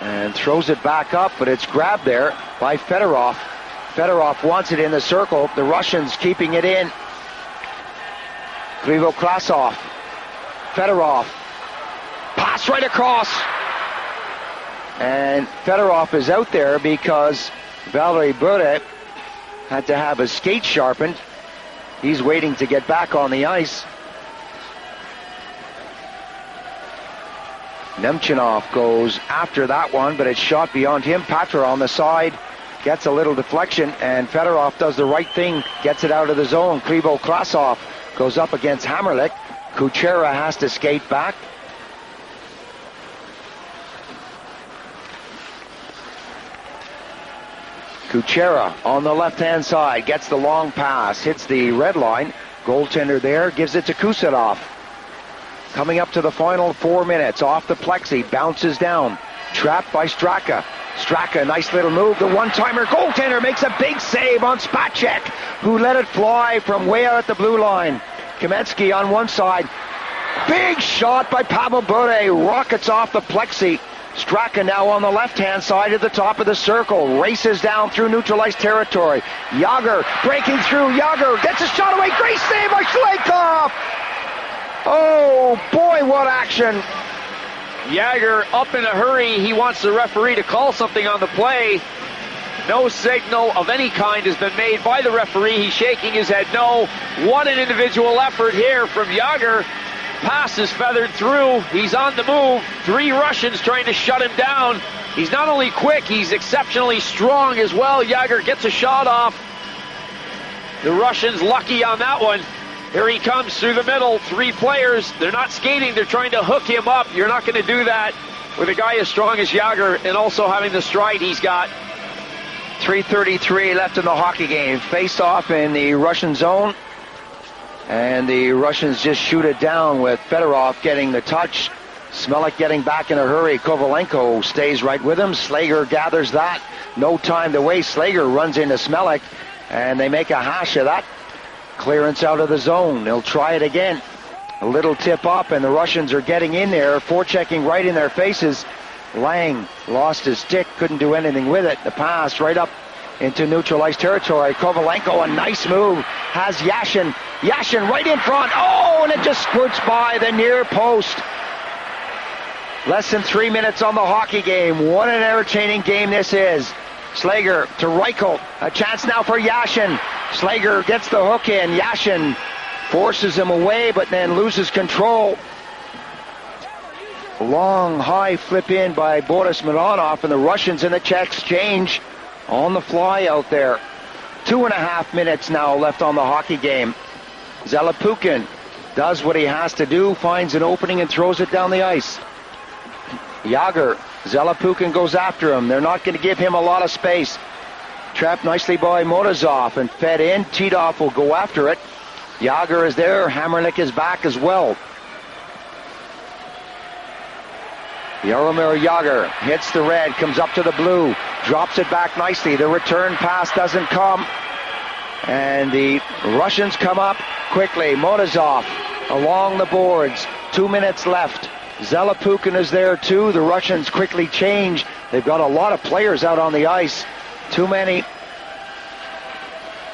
and throws it back up, but it's grabbed there by Fedorov. Fedorov wants it in the circle. The Russians keeping it in. Krivokrasov. Fedorov. Pass right across. And Fedorov is out there because Valery Bure had to have his skate sharpened. He's waiting to get back on the ice. Nemchinov goes after that one, but it's shot beyond him. Patra on the side gets a little deflection, and Fedorov does the right thing, gets it out of the zone. Krivokrasov goes up against Hammerlich. Kuchera has to skate back. Kuchera on the left-hand side gets the long pass, hits the red line. Goaltender there, gives it to Kuserov. Coming up to the final 4 minutes, off the plexi, bounces down. Trapped by Straka. Straka, nice little move. The one-timer. Goaltender makes a big save on Spacek, who let it fly from way out at the blue line. Kamensky on one side. Big shot by Pavel Bure. Rockets off the plexi. Straka now on the left-hand side at the top of the circle. Races down through neutralized territory. Jager breaking through. Jager gets a shot away. Great save by Schleikhoff. Oh, boy, what action. Jager up in a hurry. He wants the referee to call something on the play. No signal of any kind has been made by the referee. He's shaking his head no. What an individual effort here from Jager. Pass is feathered through. He's on the move. 3 Russians trying to shut him down. He's not only quick, he's exceptionally strong as well. Jager gets a shot off. The Russians lucky on that one. Here he comes through the middle. 3 players. They're not skating. They're trying to hook him up. You're not going to do that with a guy as strong as Jager and also having the stride he's got. 3:33 left in the hockey game. Face off in the Russian zone. And the Russians just shoot it down with Fedorov getting the touch. Smelik getting back in a hurry. Kovalenko stays right with him. Slager gathers that. No time to waste. Slager runs into Smelik, and they make a hash of that. Clearance out of the zone. They'll try it again. A little tip up, and the Russians are getting in there, forechecking right in their faces. Lang lost his stick, couldn't do anything with it. The pass right up into neutralized territory. Kovalenko, a nice move, has Yashin. Yashin right in front. Oh, and it just squirts by the near post. Less than 3 minutes on the hockey game. What an entertaining game this is. Slager to Reichel. A chance now for Yashin. Slager gets the hook in. Yashin forces him away, but then loses control. Long, high flip in by Boris Mironov, and the Russians and the Czechs change on the fly out there. 2.5 minutes now left on the hockey game. Zelepukin does what he has to do, finds an opening and throws it down the ice. Yager, Zelepukin goes after him. They're not going to give him a lot of space. Trapped nicely by Morozov and fed in. Titov will go after it. Yager is there. Hammernick is back as well. Jaromir Yager hits the red, comes up to the blue, drops it back nicely. The return pass doesn't come. And the Russians come up quickly. Morozov along the boards. 2 minutes left. Zelepukin is there too. The Russians quickly change. They've got a lot of players out on the ice. Too many.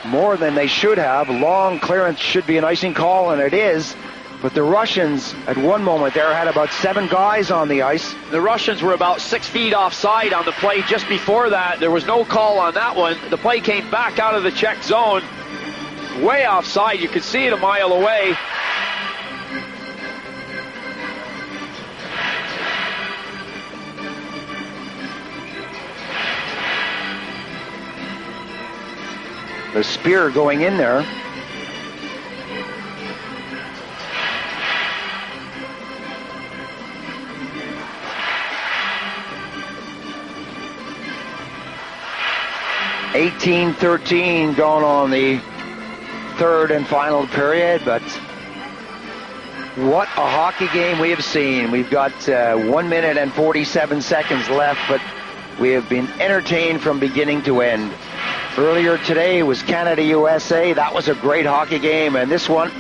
More than they should have. Long clearance should be an icing call, and it is. But the Russians, at one moment there, had about 7 guys on the ice. The Russians were about 6 feet offside on the play just before that. There was no call on that one. The play came back out of the Czech zone. Way offside. You could see it a mile away. The spear going in there. (18-13) going on the third and final period, but what a hockey game we have seen. We've got 1 minute and 47 seconds left, but we have been entertained from beginning to end. Earlier today was Canada-USA. That was a great hockey game, and this one,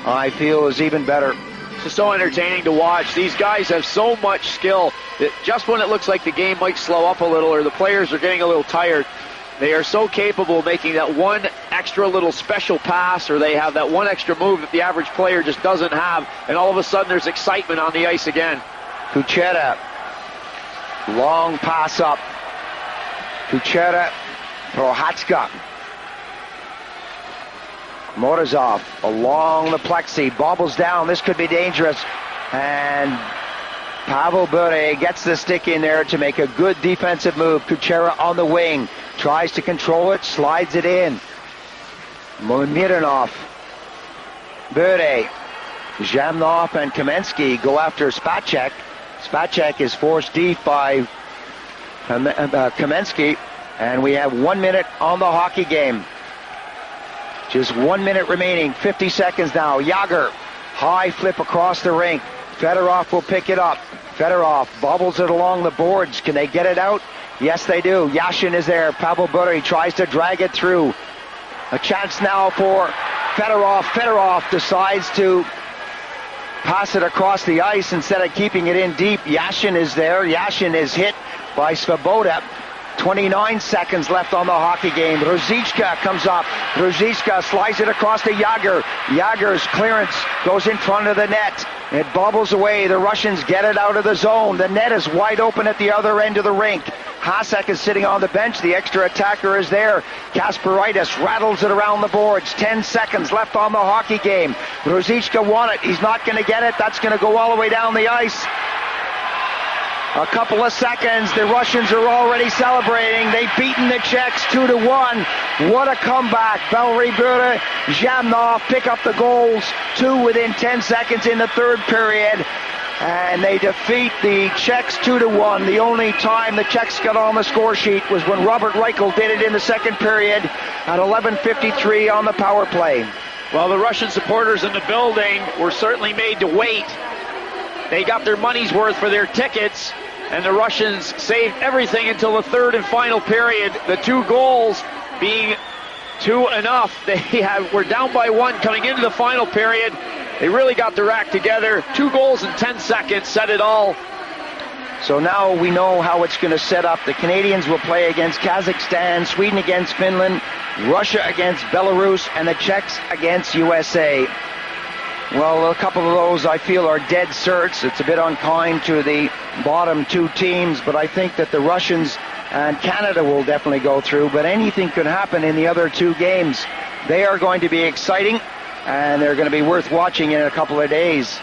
I feel, is even better. It's just so entertaining to watch. These guys have so much skill that just when it looks like the game might slow up a little or the players are getting a little tired, they are so capable of making that one extra little special pass, or they have that one extra move that the average player just doesn't have, and all of a sudden there's excitement on the ice again. Kuchera, long pass up. Kuchera, Prohatska. Morozov along the plexi, bobbles down. This could be dangerous. And Pavel Bure gets the stick in there to make a good defensive move. Kuchera on the wing, tries to control it, slides it in. Mironov, Bure, Zhamnov and Kamensky go after Spacek. Spacek is forced deep by Kamensky. And we have 1 minute on the hockey game. Just 1 minute remaining, 50 seconds now. Yager, high flip across the rink. Fedorov will pick it up. Fedorov bobbles it along the boards. Can they get it out? Yes, they do. Yashin is there. Pavel Bure tries to drag it through. A chance now for Fedorov. Fedorov decides to pass it across the ice instead of keeping it in deep. Yashin is there. Yashin is hit by Svoboda. 29 seconds left on the hockey game. Ruzicka comes up. Ruzicka slides it across to Yager. Yager's clearance goes in front of the net. It bobbles away. The Russians get it out of the zone. The net is wide open at the other end of the rink. Hasek is sitting on the bench. The extra attacker is there. Kasparaitis rattles it around the boards. 10 seconds left on the hockey game. Ruzicka won it. He's not going to get it. That's going to go all the way down the ice. A couple of seconds, the Russians are already celebrating. They've beaten the Czechs 2-1. What a comeback. Valery Bure, Zhamnov pick up the goals, 2 within 10 seconds in the third period. And they defeat the Czechs 2-1. The only time the Czechs got on the score sheet was when Robert Reichel did it in the second period at 11:53 on the power play. Well, the Russian supporters in the building were certainly made to wait. They got their money's worth for their tickets, and the Russians saved everything until the third and final period. The 2 goals being 2 enough. They were down by 1 coming into the final period. They really got their act together. 2 goals in 10 seconds said it all. So now we know how it's going to set up. The Canadians will play against Kazakhstan, Sweden against Finland, Russia against Belarus, and the Czechs against USA. Well, a couple of those I feel are dead certs. It's a bit unkind to the bottom 2 teams, but I think that the Russians and Canada will definitely go through, but anything could happen in the other 2 games. They are going to be exciting, and they're going to be worth watching in a couple of days.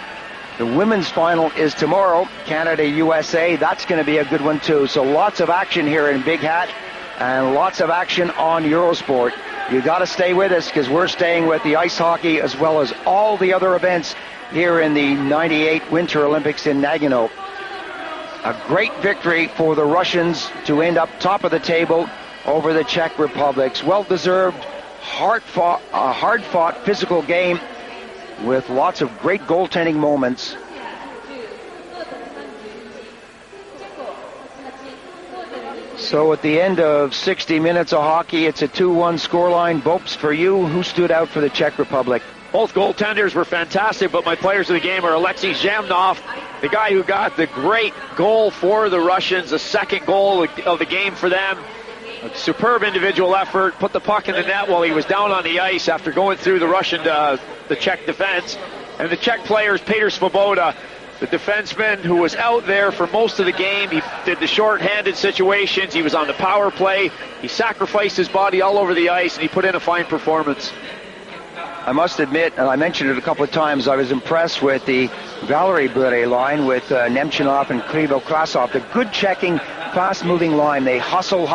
The women's final is tomorrow, Canada-USA. That's going to be a good one too. So lots of action here in Big Hat and lots of action on Eurosport. You got to stay with us because we're staying with the ice hockey as well as all the other events here in the 98 Winter Olympics in Nagano. A great victory for the Russians to end up top of the table over the Czech Republic. Well-deserved, hard-fought physical game with lots of great goaltending moments. So at the end of 60 minutes of hockey, it's a 2-1 scoreline. Bopes, for you, who stood out for the Czech Republic? Both goaltenders were fantastic, but my players of the game are Alexei Zhamnov, the guy who got the great goal for the Russians, the second goal of the game for them. A superb individual effort, put the puck in the net while he was down on the ice after going through the Czech defense. And the Czech players, Petr Svoboda, the defenseman who was out there for most of the game. He did the short-handed situations. He was on the power play. He sacrificed his body all over the ice, and he put in a fine performance. I must admit, and I mentioned it a couple of times, I was impressed with the Valerie Bure line with Nemchinov and Krivo-Krasov. The good checking, fast-moving line. They hustle.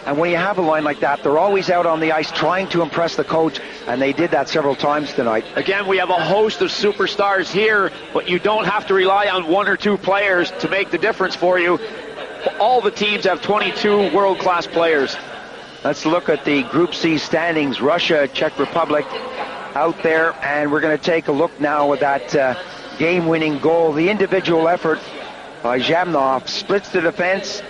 And when you have a line like that, they're always out on the ice trying to impress the coach, and they did that several times tonight. Again, we have a host of superstars here, but you don't have to rely on 1 or 2 players to make the difference for you. All the teams have 22 world-class players. Let's look at the Group C standings. Russia, Czech Republic out there, and we're going to take a look now at that game-winning goal. The individual effort by Zhamnov splits the defense.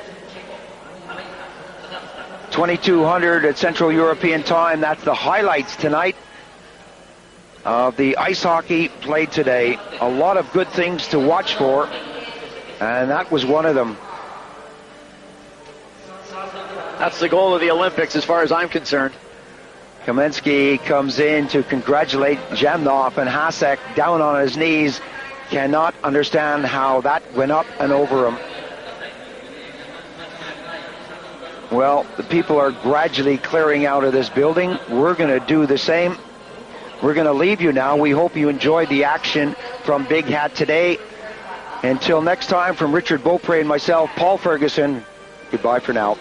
2200 at Central European time. That's the highlights tonight of the ice hockey played today. A lot of good things to watch for, and that was one of them. That's the goal of the Olympics as far as I'm concerned. Kamensky comes in to congratulate Zhamnov, and Hasek down on his knees cannot understand how that went up and over him. Well, the people are gradually clearing out of this building. We're going to do the same. We're going to leave you now. We hope you enjoyed the action from Big Hat today. Until next time, from Richard Beaupre and myself, Paul Ferguson, goodbye for now.